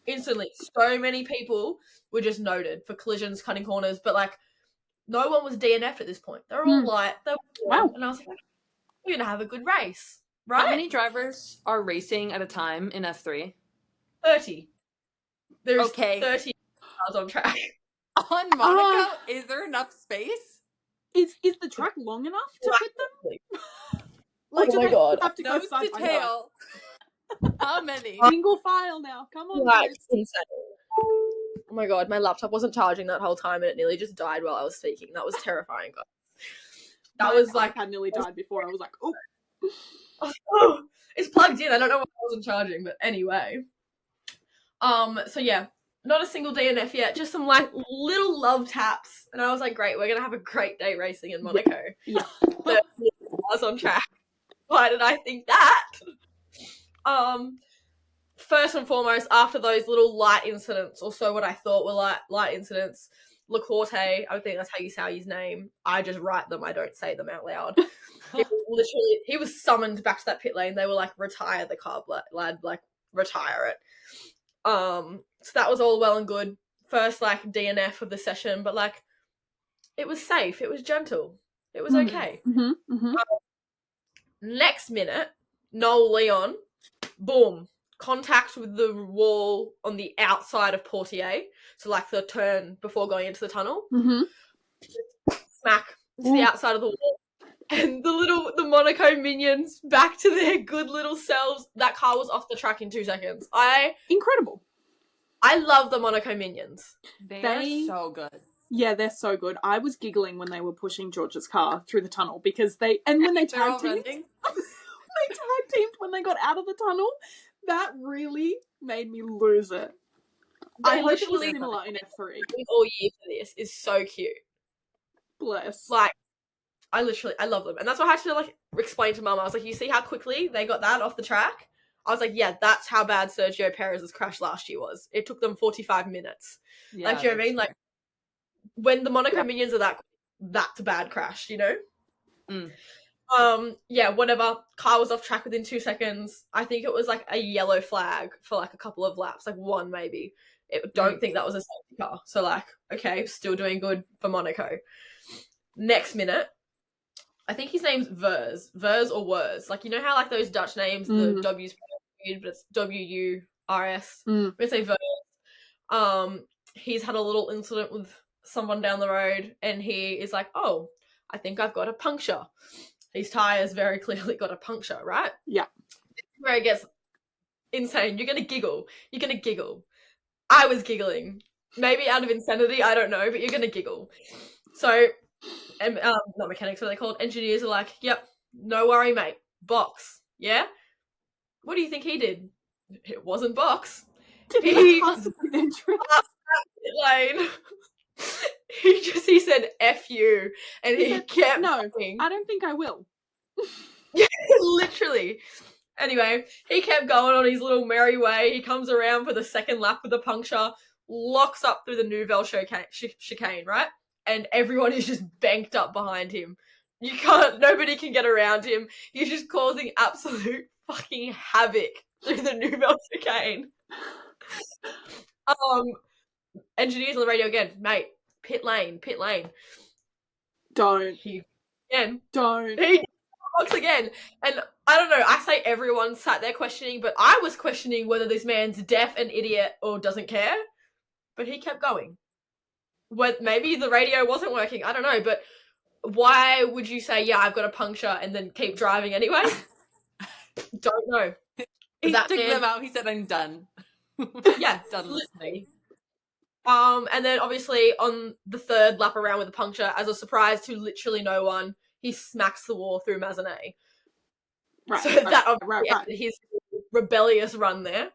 Instantly, so many people were just noted for collisions, cutting corners, but like no one was DNF'd at this point. They were all light. Wow. And I was like, we're gonna have a good race, right? How many drivers are racing at a time in F3? 30. There's 30 cars on track. On Monaco, is there enough space? Is the track long enough to fit them? Like, oh my god! Have to go side by side. How many? Single file now. Come on, guys. Insane. Oh my god, my laptop wasn't charging that whole time, and it nearly just died while I was speaking. That was terrifying, guys. That was like I nearly died before. I was like, oh, it's plugged in. I don't know why I wasn't charging, but anyway. So yeah. Not a single DNF yet, just some like little love taps. And I was like, great, we're going to have a great day racing in Monaco. Yeah. I was on track. Why did I think that? First and foremost, after those little light incidents, also what I thought were light incidents, Lecorte, I think that's how you say his name. I just write them, I don't say them out loud. He was summoned back to that pit lane. They were like, retire the car, lad, like, retire it. So that was all well and good. First, like, DNF of the session, but, like, it was safe. It was gentle. It was okay. Next minute, Noel Leon, boom, contact with the wall on the outside of Portier, so like the turn before going into the tunnel. Smack to the outside of the wall. And the Monaco minions back to their good little selves. That car was off the track in 2 seconds. Incredible. I love the Monaco minions. They are so good. Yeah, they're so good. I was giggling when they were pushing George's car through the tunnel because when they tag teamed, when they got out of the tunnel, that really made me lose it. I hope it was similar in F3. All year for this is so cute. Bless. Like, I love them. And that's what I had to, like, explain to Mum. I was like, you see how quickly they got that off the track? I was like, yeah, that's how bad Sergio Perez's crash last year was. It took them 45 minutes. Yeah, like, you know what I mean? Like, when the Monaco minions are that's a bad crash, you know? Yeah, whatever. Car was off track within 2 seconds. I think it was, like, a yellow flag for, like, a couple of laps. Like, one, maybe. Don't think that was a safety car. So, like, okay, still doing good for Monaco. Next minute, I think his name's Vers or Wurs. Like, you know how, like, those Dutch names, the W's weird, but it's W-U-R-S. I'm going to say Vers. He's had a little incident with someone down the road, and he is like, oh, I think I've got a puncture. His tyres very clearly got a puncture, right? Yeah. Where it gets insane. You're going to giggle. I was giggling. Maybe out of insanity, I don't know, but you're going to giggle. So... And not mechanics, what are they called? Engineers are like, yep, no worry, mate. Box, yeah? What do you think he did? It wasn't box. Did he pass the entrance? Lane. He said F you, and he kept no, going. I don't think I will. Yeah, literally. Anyway, he kept going on his little merry way. He comes around for the second lap with a puncture, locks up through the Nouvelle chicane, right? And everyone is just banked up behind him. Nobody can get around him. He's just causing absolute fucking havoc through the Nouvelle chicane. Engineers on the radio again, mate, pit lane. Don't. Don't. He box again. And I don't know, I say everyone sat there questioning, but I was questioning whether this man's deaf, an idiot, or doesn't care. But he kept going. Maybe the radio wasn't working, I don't know, but why would you say, yeah, I've got a puncture and then keep driving anyway? Don't know. He took them out, he said, I'm done. Yeah, done listening. And then obviously on the third lap around with a puncture, as a surprise to literally no one, he smacks the wall through Mazanet. Right. So that obviously his rebellious run there.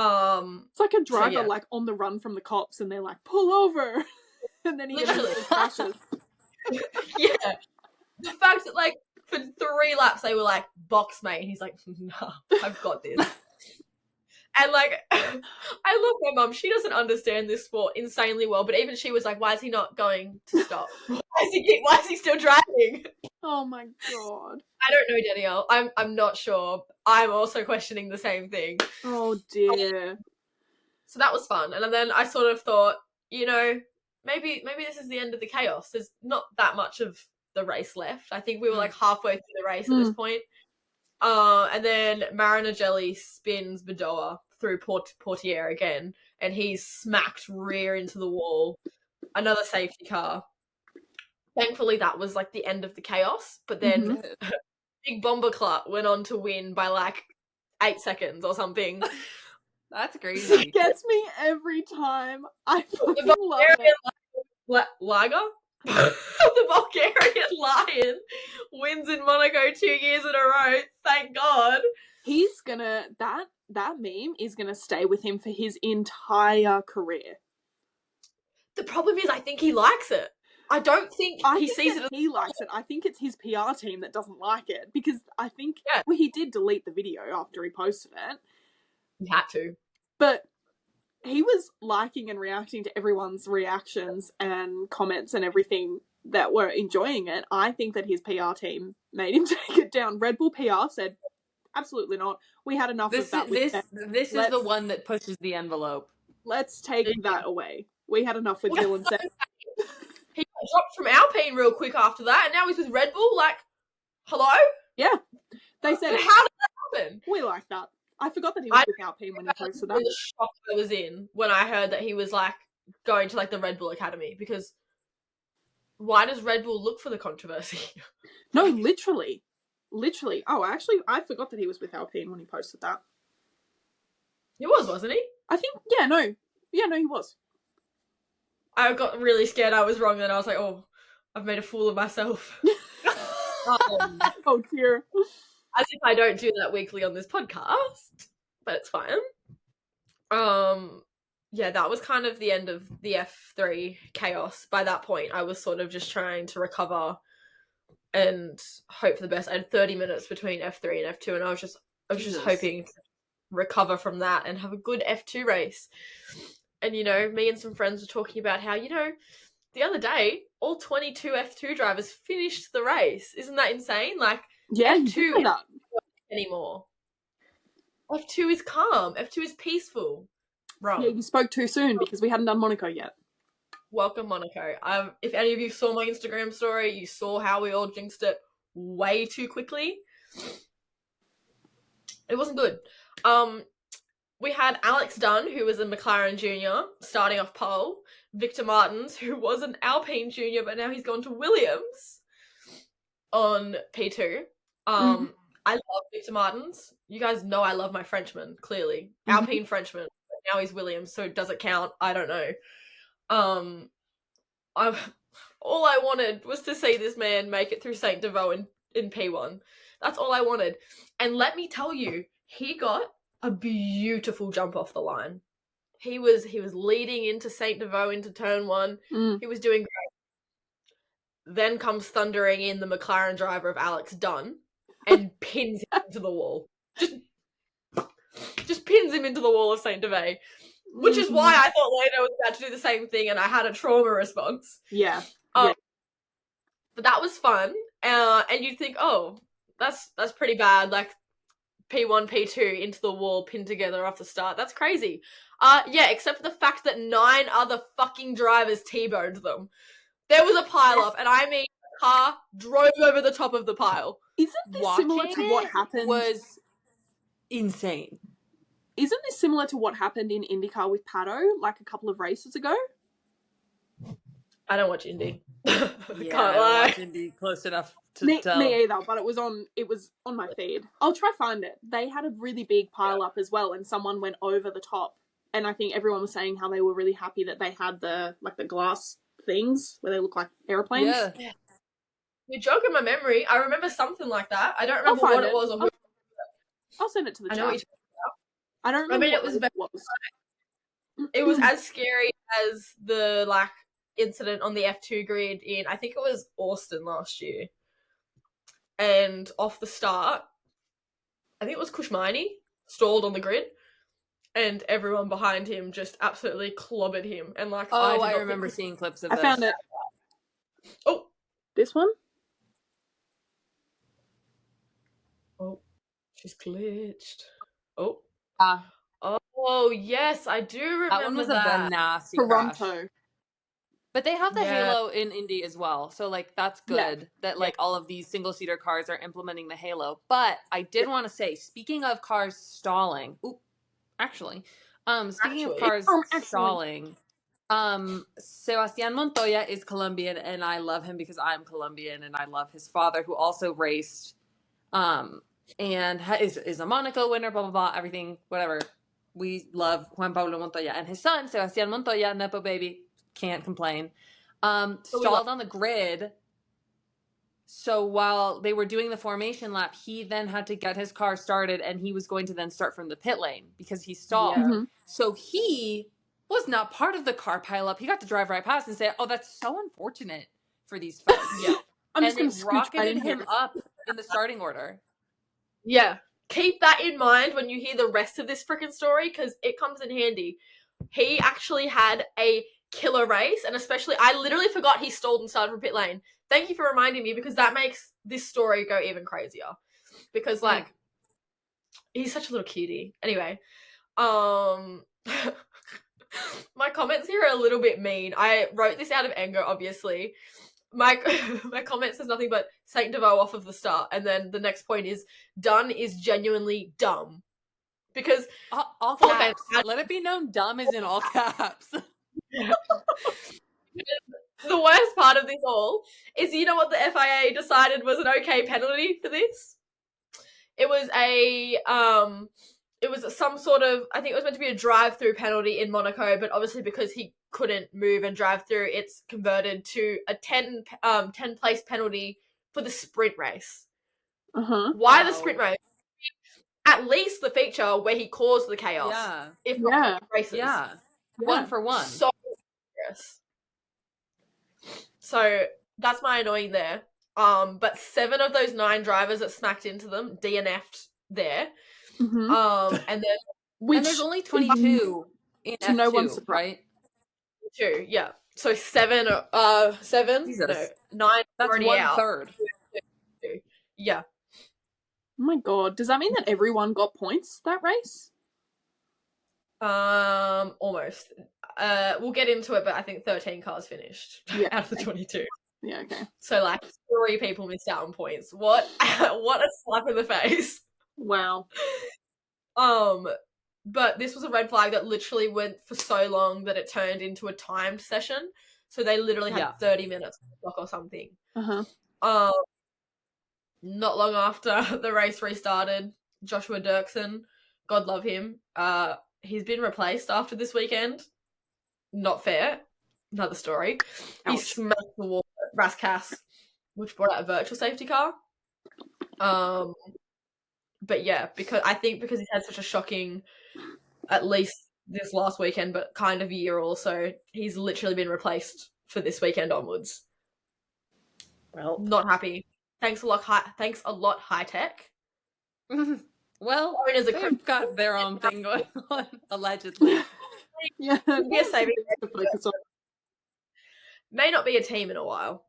It's like a driver like on the run from the cops, and they're like, pull over, and then he crashes. Yeah, the fact that like for 3 laps they were like, box mate, and he's like, nah, I've got this. And like, I love my mum. She doesn't understand this sport insanely well, but even she was like, why is he not going to stop? Why is he still driving? Oh my god. I don't know, Danielle. I'm not sure. I'm also questioning the same thing. Oh dear. So that was fun. And then I sort of thought, you know, maybe this is the end of the chaos. There's not that much of the race left. I think we were like halfway through the race at this point. And then Marinelli spins Bedoya through Portier again, and he's smacked rear into the wall. Another safety car. Thankfully, that was like the end of the chaos. But then Big Bomber Clut went on to win by like 8 seconds or something. That's crazy. It gets me every time. I fucking love it. Lager? The Bulgarian Lion wins in Monaco 2 years in a row. Thank God. He's gonna that meme is gonna stay with him for his entire career. The problem is, I think he likes it. I don't think he sees it. He likes it. I think it's his PR team that doesn't like it, because I think he did delete the video after he posted it. He had to, but he was liking and reacting to everyone's reactions and comments and everything that were enjoying it. I think that his PR team made him take it down. Red Bull PR said, absolutely not. We had enough of that. This is the one that pushes the envelope. Let's take that away. We had enough with Dylan said. He got dropped from Alpine real quick after that, and now he's with Red Bull. Like, hello? Yeah. They said, but how did that happen? We like that. I forgot that he was with Alpine when he posted that. The shock I was in when I heard that he was like going to like the Red Bull Academy, because why does Red Bull look for the controversy? No, literally. Oh, I forgot that he was with Alpine when he posted that. He was, wasn't he? I think, no, he was. I got really scared I was wrong, and I was like, oh, I've made a fool of myself. Oh dear. As if I don't do that weekly on this podcast, but it's fine. Yeah, that was kind of the end of the F3 chaos. By that point, I was sort of just trying to recover and hope for the best. I had 30 minutes between F3 and F2, and I was just hoping to recover from that and have a good F2 race. And, you know, me and some friends were talking about how, you know, the other day, all 22 F2 drivers finished the race. Isn't that insane? Like, yeah, F2 isn't anymore. F2 is calm. F2 is peaceful. Wrong. Yeah, you spoke too soon because we hadn't done Monaco yet. Welcome, Monaco. If any of you saw my Instagram story, you saw how we all jinxed it way too quickly. It wasn't good. We had Alex Dunn, who was a McLaren junior, starting off pole. Victor Martins, who was an Alpine junior, but now he's gone to Williams on P2. I love Victor Martins. You guys know I love my Frenchman, clearly. Alpine Frenchman. Now he's Williams, so does it count? I don't know. All I wanted was to see this man make it through Saint Devoux in P1. That's all I wanted. And let me tell you, he got a beautiful jump off the line. He was leading into Saint Devoux into turn 1. He was doing great. Then comes thundering in the McLaren driver of Alex Dunn and pins him into the wall. Just pins him into the wall of Saint Devoux. Which is why I thought Leno was about to do the same thing, and I had a trauma response. Yeah. But that was fun. And you'd think, oh, that's pretty bad. Like, P1, P2 into the wall, pinned together off the start. That's crazy. Yeah, except for the fact that 9 other fucking drivers T-boned them. There was a pile up, and I mean, a car drove over the top of the pile. Isn't this similar to what happened? Was insane. Isn't this similar to what happened in IndyCar with Pato, like a couple of races ago? I don't watch Indy. Yeah, Can't I don't lie. watch Indy close enough to tell. Me either, but it was on my feed. I'll try find it. They had a really big pile up as well, and someone went over the top. And I think everyone was saying how they were really happy that they had the glass things where they look like airplanes. Yeah. You're jogging my memory. I remember something like that. I don't remember what it was or who. I'll send it to the chat. I know what you're talking about. I don't remember. I mean, it was it was as scary as the incident on the F2 grid in, I think it was Austin last year. And off the start, I think it was Kushmini stalled on the grid, and everyone behind him just absolutely clobbered him. And I remember seeing clips of this. I found it. Oh, this one. Oh, she's glitched. Oh. Oh, yes, I do remember that. One was a nasty Toronto. Crash. But they have the halo in Indy as well. So, that's good that, all of these single-seater cars are implementing the halo. But I did want to say, speaking of cars stalling... speaking of cars stalling... Sebastián Montoya is Colombian, and I love him because I'm Colombian, and I love his father, who also raced... and is a Monaco winner, blah, blah, blah, everything, whatever. We love Juan Pablo Montoya. And his son, Sebastián Montoya, Nepo baby, can't complain, stalled on the grid. So while they were doing the formation lap, he then had to get his car started, and he was going to then start from the pit lane because he stalled. Yeah. Mm-hmm. So he was not part of the car pileup. He got to drive right past and say, oh, that's so unfortunate for these folks. Yeah. And it rocketed him up in the starting order. Yeah. Keep that in mind when you hear the rest of this freaking story, because it comes in handy. He actually had a killer race, and especially, I literally forgot he stalled and started from pit lane. Thank you for reminding me, because that makes this story go even crazier. Because, he's such a little cutie. Anyway, my comments here are a little bit mean. I wrote this out of anger, obviously. my comment says nothing but Saint Deveau off of the start, and then the next point is Dunn is genuinely dumb. Because all caps. Let it be known dumb is in all caps. The worst part of this all is, you know what the FIA decided was an okay penalty for this? It was some sort of, I think it was meant to be a drive-through penalty in Monaco, but obviously because he couldn't move and drive through, it's converted to a 10 place penalty for the sprint race. Why the sprint race? At least the feature where he caused the chaos. Yeah. If not races. Yeah. 1 for 1. So serious. So that's my annoying there. But 7 of those 9 drivers that smacked into them DNF'd there. And then and there's only 22 in F2, no one's surprised. Right? 2, yeah. So 7 Jesus. No, 9 that's already 1/3. Yeah. Oh my god, does that mean that everyone got points that race? Almost. We'll get into it, but I think 13 cars finished out of the 22. Yeah, okay. So like 3 people missed out on points. What a slap in the face. Wow. But this was a red flag that literally went for so long that it turned into a timed session. So they literally had 30 minutes on the clock or something. Not long after the race restarted, Joshua Dirksen, God love him, he's been replaced after this weekend. Not fair. Another story. Ouch. He smacked the wall at Rascasse, which brought out a virtual safety car. But yeah, because he's had such a shocking, at least this last weekend, but kind of year also, he's literally been replaced for this weekend onwards. Well, not happy. Thanks a lot, high tech. Well, they've got their own thing going on, allegedly. Yeah, saving to focus on. May not be a team in a while.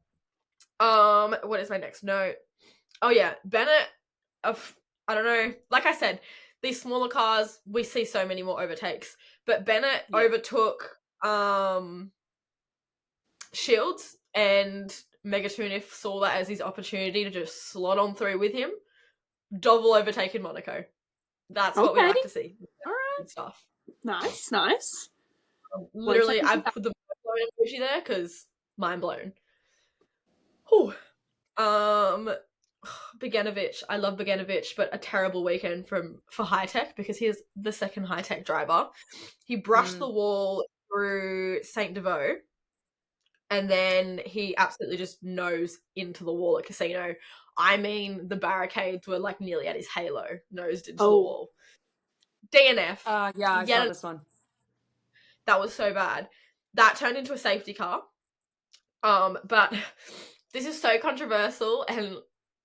What is my next note? Oh yeah, Bennett. I don't know. Like I said, these smaller cars, we see so many more overtakes. But Bennett overtook Shields, and Megatunif saw that as his opportunity to just slot on through with him. Double overtake in Monaco. That's what we like to see. All right. Stuff. Nice. Literally, I've put the blown emoji there because mind blown. Whew. Bogdanovic. I love Bogdanovic, but a terrible weekend for High Tech because he's the second High Tech driver. He brushed the wall through Saint Deveau, and then he absolutely just nosed into the wall at Casino. I mean, the barricades were like nearly at his halo, nosed into the wall. DNF. Yeah, I saw this one. That was so bad. That turned into a safety car. But this is so controversial and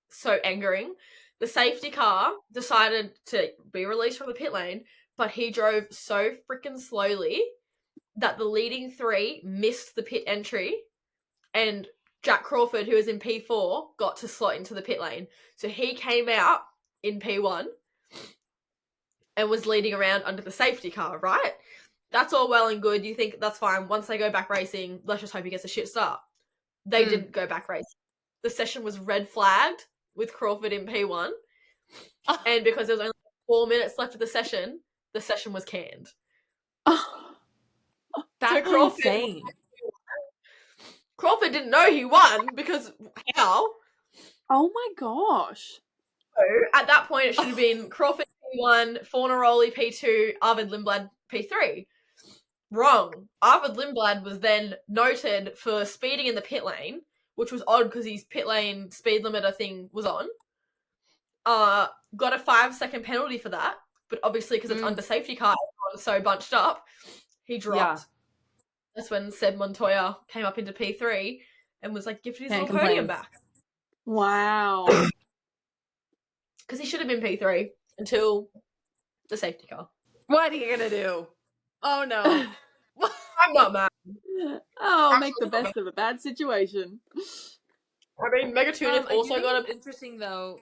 so angering. The safety car decided to be released from the pit lane, but he drove so freaking slowly that the leading 3 missed the pit entry, and Jack Crawford, who was in P4, got to slot into the pit lane. So he came out in P1 and was leading around under the safety car, right? That's all well and good. You think that's fine. Once they go back racing, let's just hope he gets a shit start. They didn't go back racing. The session was red flagged with Crawford in P1. And because there was only 4 minutes left of the session was canned. That's insane. Crawford didn't know he won because how? Oh my gosh. So at that point, it should have been Crawford P1, Fornaroli P2, Arvid Lindblad P3. Wrong. Arvid Lindblad was then noted for speeding in the pit lane, which was odd because his pit lane speed limiter thing was on. Got a 5-second penalty for that, but obviously because it's under safety car, everyone's so bunched up, he dropped. Yeah. That's when Seb Montoya came up into P3 and was like gifted his little podium back. Wow. Because he should have been P3 until the safety car. What are you going to do? Oh, no. I'm not mad. Make the best of a bad situation. I mean, Megatunif also got a... Interesting, though.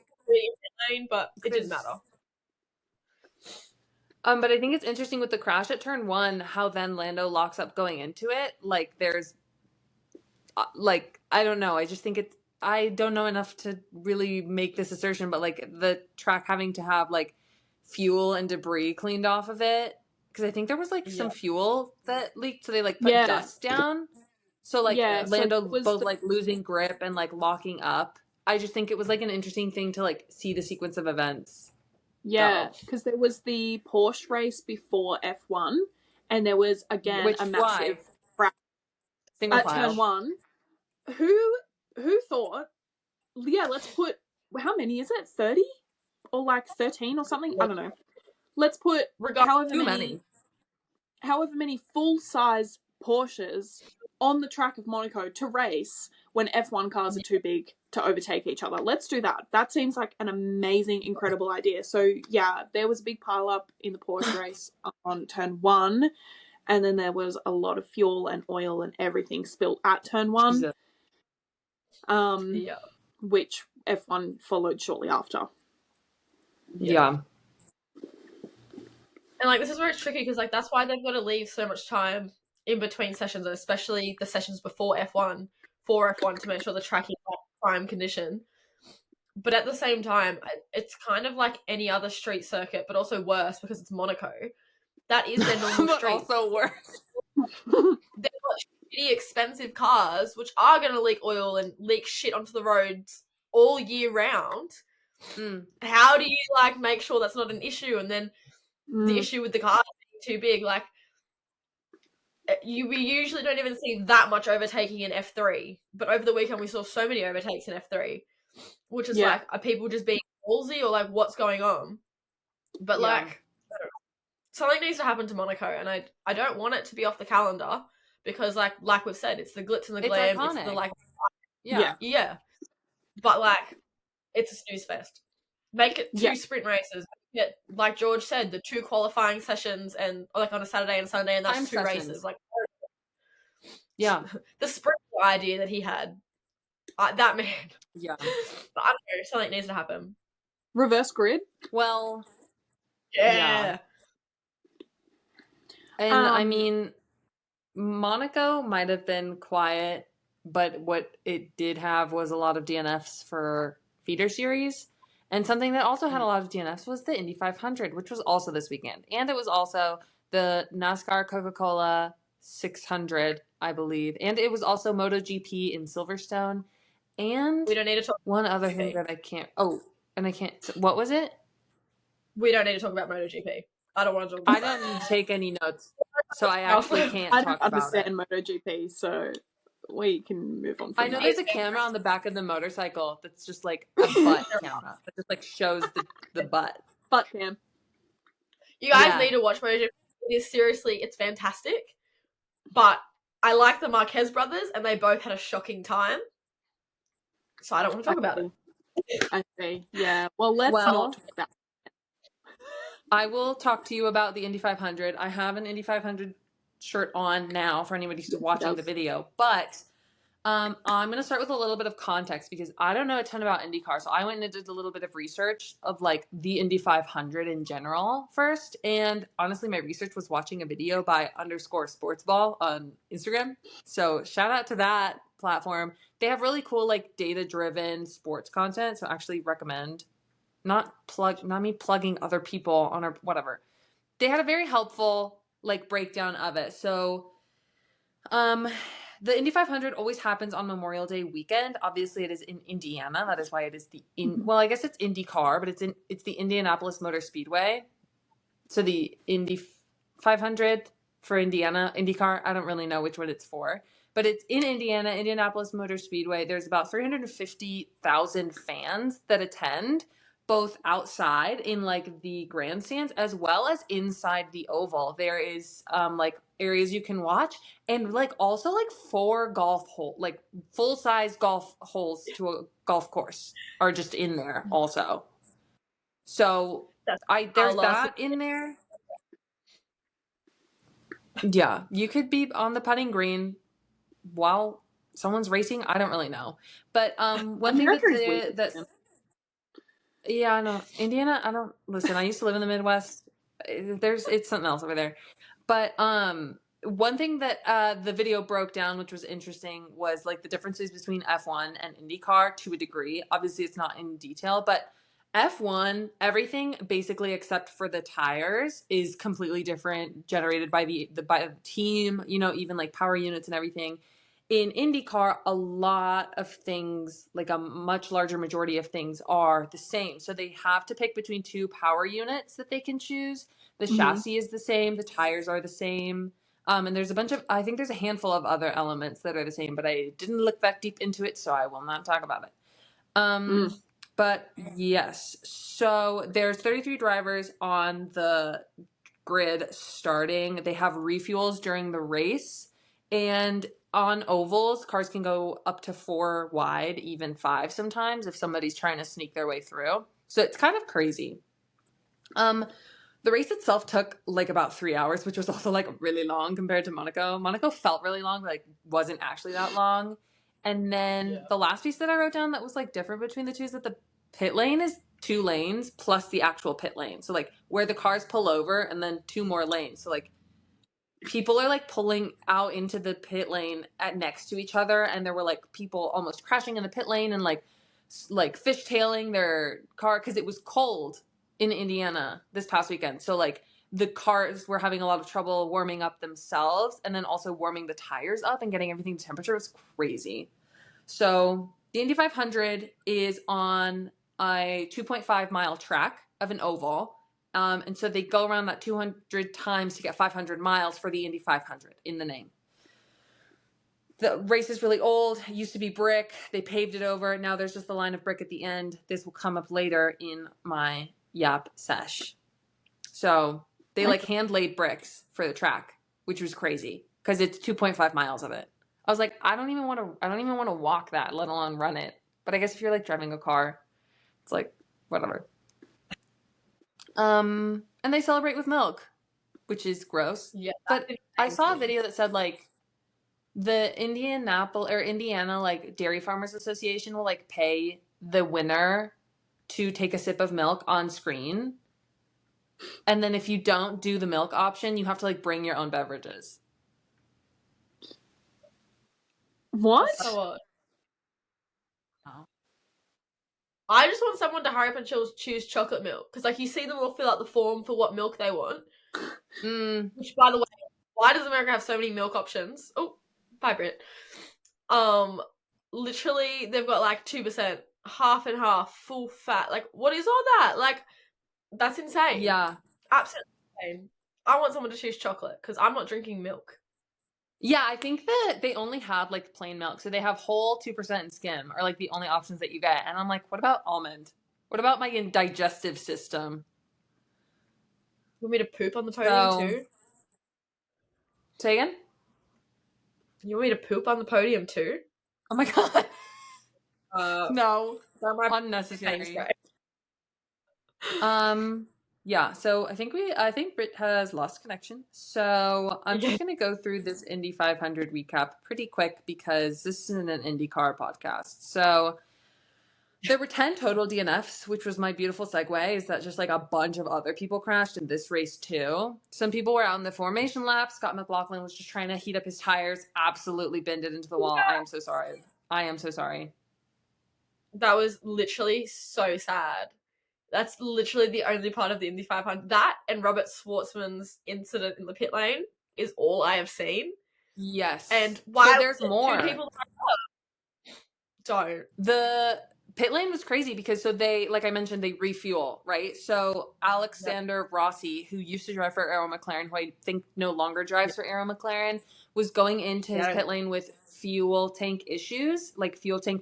Lane, but it didn't matter. But I think it's interesting with the crash at turn 1, how then Lando locks up going into it. Like, there's like, I don't know. I just think I don't know enough to really make this assertion, but like the track having to have like fuel and debris cleaned off of it. Because I think there was like some fuel that leaked, so they like put dust down. So like Lando both like losing grip and like locking up. I just think it was like an interesting thing to like see the sequence of events. Yeah, because there was the Porsche race before F1, and there was again a massive single at turn 1. Who thought? Yeah, let's put, how many is it? 30 or like 13 or something? I don't know. Let's put however many full-size Porsches on the track of Monaco to race when F1 cars are too big to overtake each other. Let's do that. That seems like an amazing, incredible idea. So yeah, there was a big pile up in the Porsche race on turn 1, and then there was a lot of fuel and oil and everything spilled at turn 1. Which F1 followed shortly after. Yeah. And like, this is where it's tricky, because like that's why they've got to leave so much time in between sessions, and especially the sessions before F1 for F1 to make sure the track is in prime condition. But at the same time, it's kind of like any other street circuit, but also worse because it's Monaco. That is their normal street. Also worse. They've got shitty, expensive cars which are going to leak oil and leak shit onto the roads all year round. How do you like make sure that's not an issue? And then the issue with the cars being too big, like we usually don't even see that much overtaking in F3, but over the weekend we saw so many overtakes in F3, which is like, are people just being ballsy or like what's going on? But like, something needs to happen to Monaco, and I don't want it to be off the calendar, because like we've said, it's the glitz and the glam, it's the like but like, it's a snooze fest. Make it 2 sprint races. Get, like George said, the 2 qualifying sessions, and like on a Saturday and Sunday, and that's 2 races. Like, the sprint idea that he had, that man. Yeah, but I don't know. Something needs to happen. Reverse grid. Well, yeah. And I mean, Monaco might have been quiet, but what it did have was a lot of DNFs for feeder series. And something that also had a lot of DNFs was the Indy 500, which was also this weekend. And it was also the NASCAR Coca-Cola 600, I believe. And it was also MotoGP in Silverstone. And we don't need to talk one other thing that I can't... Oh, and I can't... What was it? We don't need to talk about MotoGP. I don't want to talk about I don't take any notes, so I actually can't talk about it. I don't understand MotoGP, so we can move on from I know there's a camera on the back of the motorcycle that's just like a butt camera that just like shows the butt. Butt cam. You guys need to watch MotoGP. It is seriously, it's fantastic. But I like the Marquez brothers, and they both had a shocking time. So I don't want to talk about it. I see. Yeah. Well, let's not talk about it. I will talk to you about the Indy 500. I have an Indy 500 shirt on now for anybody who's watching the video, but I'm going to start with a little bit of context, because I don't know a ton about IndyCar. So I went and did a little bit of research of like the Indy 500 in general first. And honestly, my research was watching a video by _sportsball on Instagram. So shout out to that platform. They have really cool, like data-driven sports content. So I actually recommend. Not me plugging other people on our whatever. They had a very helpful like breakdown of it. So the Indy 500 always happens on Memorial Day weekend. Obviously it is in Indiana. That is why it is well, I guess it's IndyCar, but it's the Indianapolis Motor Speedway. So the Indy 500 for IndyCar, I don't really know which one it's for. But it's in Indiana, Indianapolis Motor Speedway. There's about 350,000 fans that attend, both outside in like the grandstands as well as inside the oval. There is like areas you can watch, and like also like 4 golf hole, like full size golf holes to a golf course are just in there also. So there's that in there. Yeah, you could be on the putting green while someone's racing. I don't really know, but one thing that yeah, I know. Indiana, I don't listen. I used to live in the Midwest. It's something else over there. But one thing that the video broke down, which was interesting, was like the differences between F1 and IndyCar to a degree. Obviously, it's not in detail, but F1, everything basically except for the tires is completely different, generated by the team, you know, even like power units and everything. In IndyCar, a lot of things, like a much larger majority of things, are the same. So they have to pick between two power units that they can choose. The chassis is the same, the tires are the same. And there's I think there's a handful of other elements that are the same, but I didn't look that deep into it, so I will not talk about it. But yes, so there's 33 drivers on the grid starting. They have refuels during the race, and on ovals, cars can go up to 4 wide, even 5 sometimes if somebody's trying to sneak their way through. So it's kind of crazy. The race itself took like about 3 hours, which was also like really long compared to Monaco. Monaco felt really long, but like wasn't actually that long. And then the last piece that I wrote down that was like different between the two is that the pit lane is 2 lanes plus the actual pit lane. So like where the cars pull over and then 2 more lanes. So like people are like pulling out into the pit lane next to each other, and there were like people almost crashing in the pit lane and like fishtailing their car because it was cold in Indiana this past weekend. So like the cars were having a lot of trouble warming up themselves and then also warming the tires up and getting everything to temperature. It was crazy. So the Indy 500 is on a 2.5 mile track of an oval. And so they go around that 200 times to get 500 miles for the Indy 500 in the name. The race is really old. It used to be brick. They paved it over. Now there's just the line of brick at the end. This will come up later in my Yap sesh. So they like hand laid bricks for the track, which was crazy because it's 2.5 miles of it. I was like, I don't even want to walk that, let alone run it. But I guess if you're like driving a car, it's like whatever. And they celebrate with milk, which is gross. Yeah. But I saw a video that said like the Indiana like Dairy Farmers Association will like pay the winner to take a sip of milk on screen. And then if you don't do the milk option, you have to like bring your own beverages. What? So I just want someone to hurry up and choose chocolate milk. Because, like, you see them all fill out the form for what milk they want. Which, by the way, why does America have so many milk options? Oh, bye, Brit. Literally, they've got, like, 2%, half and half, full fat. Like, what is all that? Like, that's insane. Yeah. Absolutely insane. I want someone to choose chocolate, because I'm not drinking milk. Yeah, I think that they only have like plain milk. So they have whole 2% and skim are like the only options that you get. And I'm like, what about almond? What about my digestive system? You want me to poop on the podium too? Say again? You want me to poop on the podium too? Oh my god. No. Unnecessary. Yeah, so I think Brit has lost connection. So I'm just going to go through this Indy 500 recap pretty quick because this isn't an IndyCar podcast. So there were 10 total DNFs, which was my beautiful segue, is that just like a bunch of other people crashed in this race too. Some people were out in the formation lap. Scott McLaughlin was just trying to heat up his tires, absolutely binned it into the wall. I am so sorry. That was literally so sad. That's literally the only part of the Indy 500. That and Robert Schwartzman's incident in the pit lane is all I have seen. Yes. And why there's more. 2 people don't. The pit lane was crazy because they, like I mentioned, they refuel, right? So Alexander Rossi, who used to drive for Arrow McLaren, who I think no longer drives for Arrow McLaren, was going into his pit lane with fuel tank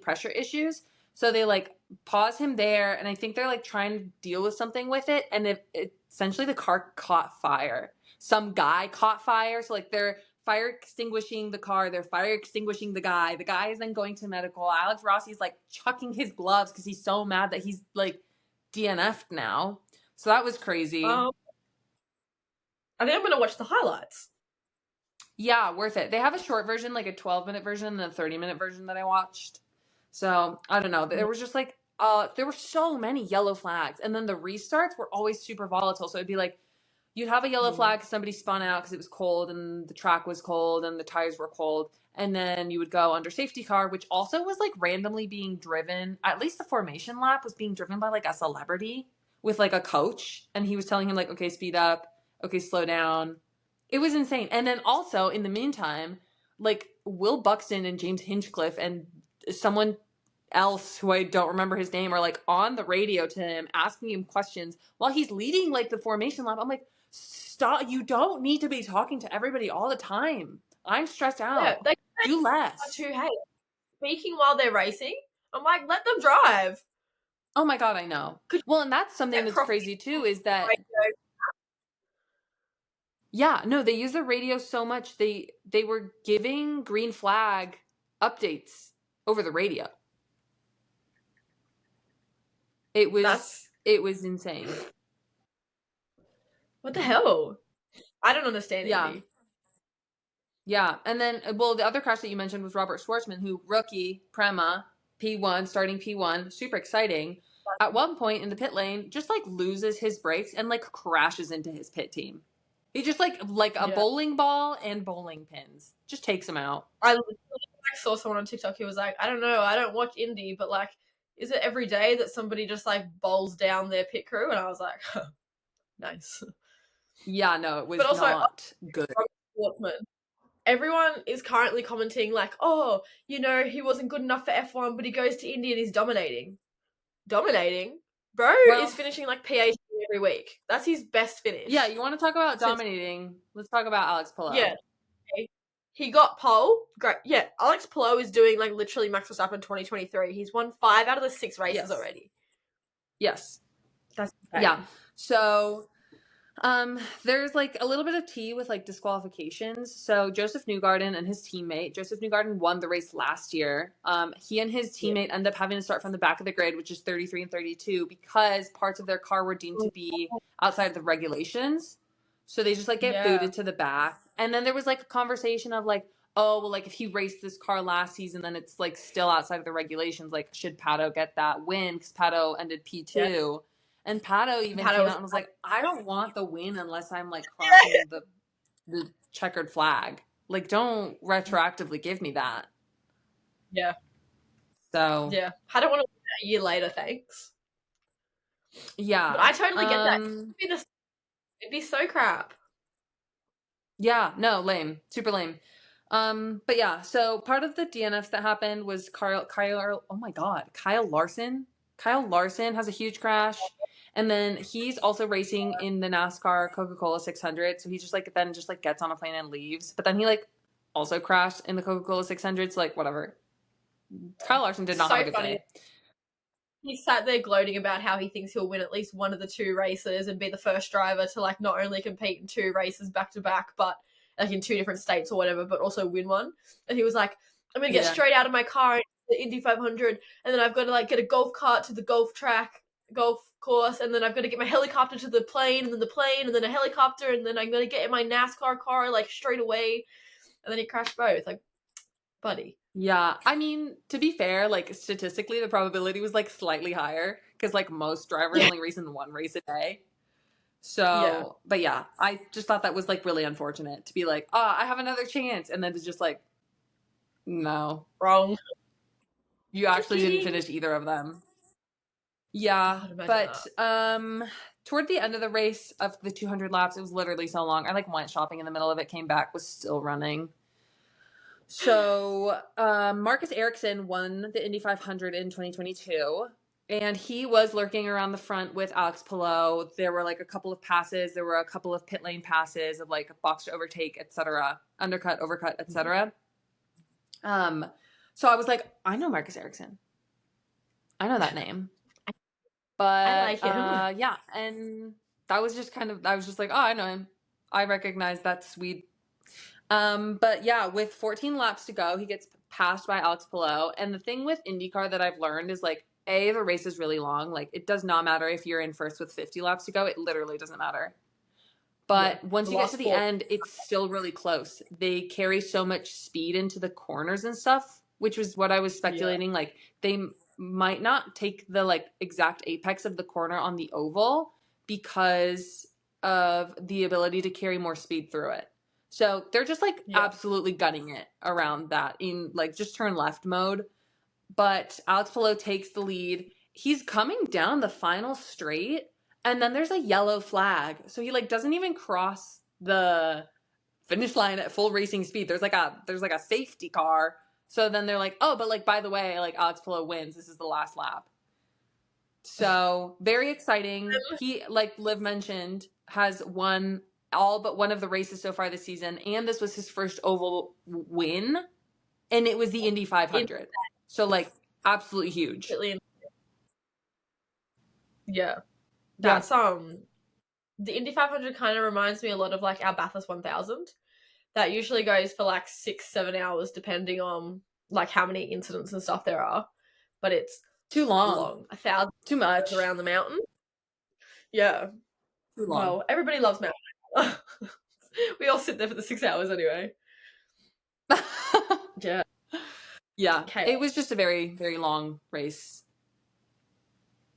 pressure issues. So they like pause him there, and I think they're like trying to deal with something with it, and essentially the car caught fire. Some guy caught fire, so like they're fire extinguishing the car, they're fire extinguishing the guy. The guy is then going to medical. Alex Rossi's like chucking his gloves because he's so mad that he's like DNF'd now. So that was crazy. I think I'm gonna watch the highlights. Yeah, worth it. They have a short version, like a 12-minute version, and a 30-minute version that I watched. So, I don't know. There was just like, there were so many yellow flags. And then the restarts were always super volatile. So it'd be like you'd have a yellow flag because somebody spun out because it was cold and the track was cold and the tires were cold. And then you would go under safety car, which also was like randomly being driven. At least the formation lap was being driven by like a celebrity with like a coach. And he was telling him like, okay, speed up. Okay, slow down. It was insane. And then also in the meantime, like Will Buxton and James Hinchcliffe and someone else who I don't remember his name are like on the radio to him, asking him questions while he's leading like the formation lap. I'm like, stop. You don't need to be talking to everybody all the time. I'm stressed out. Yeah, they do less. Hey, speaking while they're racing, I'm like, let them drive. Oh my God, I know. Well, and that's something that's crazy too, is that yeah, no, they use the radio so much. They were giving green flag updates over the radio. It was insane. What the hell? I don't understand Indy. Yeah, and then, well, the other crash that you mentioned was Robert Schwartzman, who rookie, Prema, P1, starting P1, super exciting. At one point in the pit lane, just like loses his brakes and like crashes into his pit team. He just like a bowling ball and bowling pins. Just takes him out. I saw someone on TikTok who was like, I don't know, I don't watch Indy, but like, is it every day that somebody just like bowls down their pit crew? And I was like, nice. Yeah, no, it was but also, not good. Everyone is currently commenting like, oh, you know, he wasn't good enough for F1, but he goes to Indy and he's dominating. Dominating? Bro is finishing like P18 every week. That's his best finish. Yeah, you want to talk about dominating? Let's talk about Alex Palou. Yeah. He got pole. Great. Yeah, Alex Palou is doing like literally Max Verstappen 2023. He's won 5 out of the 6 races already. Yes. That's insane. Yeah. So there's like a little bit of tea with like disqualifications. So Joseph Newgarden and his teammate, Joseph Newgarden won the race last year. He and his teammate end up having to start from the back of the grid, which is 33 and 32, because parts of their car were deemed to be outside of the regulations. So they just like get booted to the back. And then there was like a conversation of like, oh, well, like if he raced this car last season, then it's like still outside of the regulations. Like, should Pato get that win? Because Pato ended P2. Yeah. And Pato even came out and was like, I don't want the win unless I'm like crossing the checkered flag. Like, don't retroactively give me that. Yeah. So. Yeah. I don't want to win a year later, thanks. Yeah. But I totally get that. It'd be so crap. Yeah. No, lame. Super lame. But yeah, so part of the DNFs that happened was Kyle Larson. Kyle Larson has a huge crash. And then he's also racing in the NASCAR Coca-Cola 600. So he just gets on a plane and leaves. But then he like also crashed in the Coca-Cola 600. So like whatever. Kyle Larson did not have a good day. He sat there gloating about how he thinks he'll win at least one of the 2 races and be the first driver to like not only compete in 2 races back to back, but like in 2 different states or whatever, but also win one. And he was like, I'm going to get straight out of my car into the Indy 500. And then I've got to like get a golf cart to the golf course, and then I've got to get my helicopter to the plane, and then the plane, and then a helicopter, and then I'm going to get in my NASCAR car like straight away. And then he crashed both. Like, buddy. Yeah, I mean, to be fair, like statistically the probability was like slightly higher because like most drivers only race in 1 race a day. So, but yeah, I just thought that was like really unfortunate to be like, I have another chance, and then to just like, no, wrong. You actually didn't finish either of them. Yeah, but toward the end of the race of the 200 laps, it was literally so long. I like went shopping in the middle of it, came back, was still running. So Marcus Ericsson won the Indy 500 in 2022, and he was lurking around the front with Alex Palou. There were like a couple of passes. There were a couple of pit lane passes of like box to overtake, etc., undercut, overcut, etc. So I was like, I know Marcus Ericsson. I know that name. But I like him. yeah, and that was just I was just like, oh, I know him. I recognize that Swede. But yeah, with 14 laps to go, he gets passed by Alex Palou. And the thing with IndyCar that I've learned is like, the race is really long. Like, it does not matter if you're in first with 50 laps to go. It literally doesn't matter. But once you get to the end, it's still really close. They carry so much speed into the corners and stuff, which was what I was speculating. Yeah. Like, they might not take the like exact apex of the corner on the oval because of the ability to carry more speed through it. So they're just like absolutely gunning it around that in like just turn left mode. But Alex Palou takes the lead. He's coming down the final straight, and then there's a yellow flag. So he like doesn't even cross the finish line at full racing speed. There's like a safety car. So then they're like, oh, but like by the way, like Alex Palou wins. This is the last lap. So very exciting. He, like Liv mentioned, has won all but one of the races so far this season, and this was his first oval win, and it was the Indy 500. So like absolutely huge. Yeah. That's the Indy 500 kind of reminds me a lot of like our Bathurst 1000. That usually goes for like 6-7 hours depending on like how many incidents and stuff there are. But it's too long. 1,000 too much around the mountain. Yeah. Too long. Well, everybody loves mountain. We all sit there for the 6 hours anyway. Yeah. Yeah. It was just a very, very long race.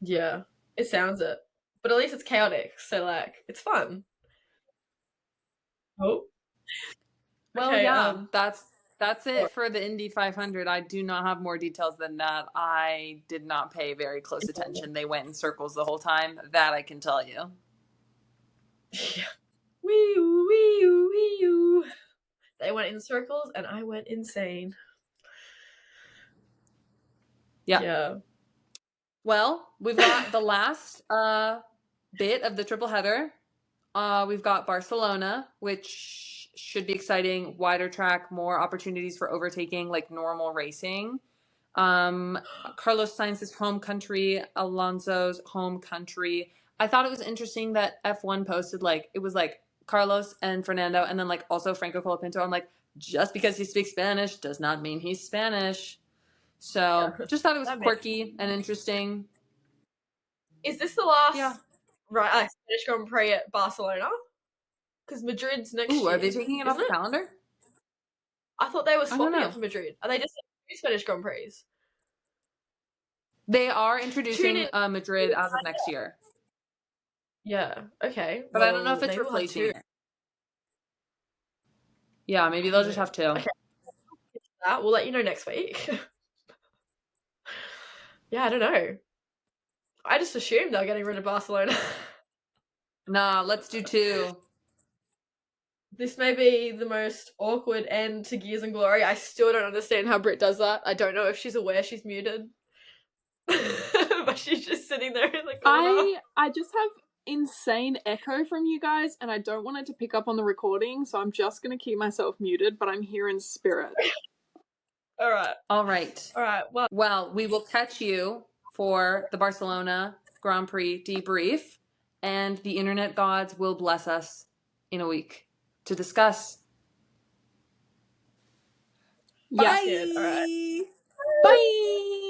Yeah. It sounds it. But at least it's chaotic, so like it's fun. Oh. Well, okay, yeah, that's it for the Indy 500. I do not have more details than that. I did not pay very close attention. They went in circles the whole time. That I can tell you. Yeah. Wee-oo, wee-oo, wee-oo. They went in circles and I went insane. Yeah. Well, we've got the last bit of the triple header. We've got Barcelona, which should be exciting. Wider track, more opportunities for overtaking, like normal racing. Carlos Sainz's home country, Alonso's home country. I thought it was interesting that F1 posted like it was like Carlos and Fernando, and then like also Franco Colapinto. I'm like, just because he speaks Spanish does not mean he's Spanish. So just thought it was quirky and interesting. Is this the last Spanish Grand Prix at Barcelona? Because Madrid's next year. Are they taking it off the calendar? I thought they were swapping it for Madrid. Are they just Spanish Grand Prix? They are introducing Madrid as of next year. Yeah, okay. But I don't know if it's replacing it. Yeah, maybe they'll just have two. Okay. We'll let you know next week. Yeah, I don't know. I just assumed they're getting rid of Barcelona. Nah, let's do two. This may be the most awkward end to Gears and Glory. I still don't understand how Brit does that. I don't know if she's aware she's muted. But she's just sitting there in the corner. I just have insane echo from you guys, and I don't want it to pick up on the recording, so I'm just going to keep myself muted, but I'm here in spirit. All right. Well, we will catch you for the Barcelona Grand Prix debrief, and the internet gods will bless us in a week to discuss. Yes. Bye. All right. Bye.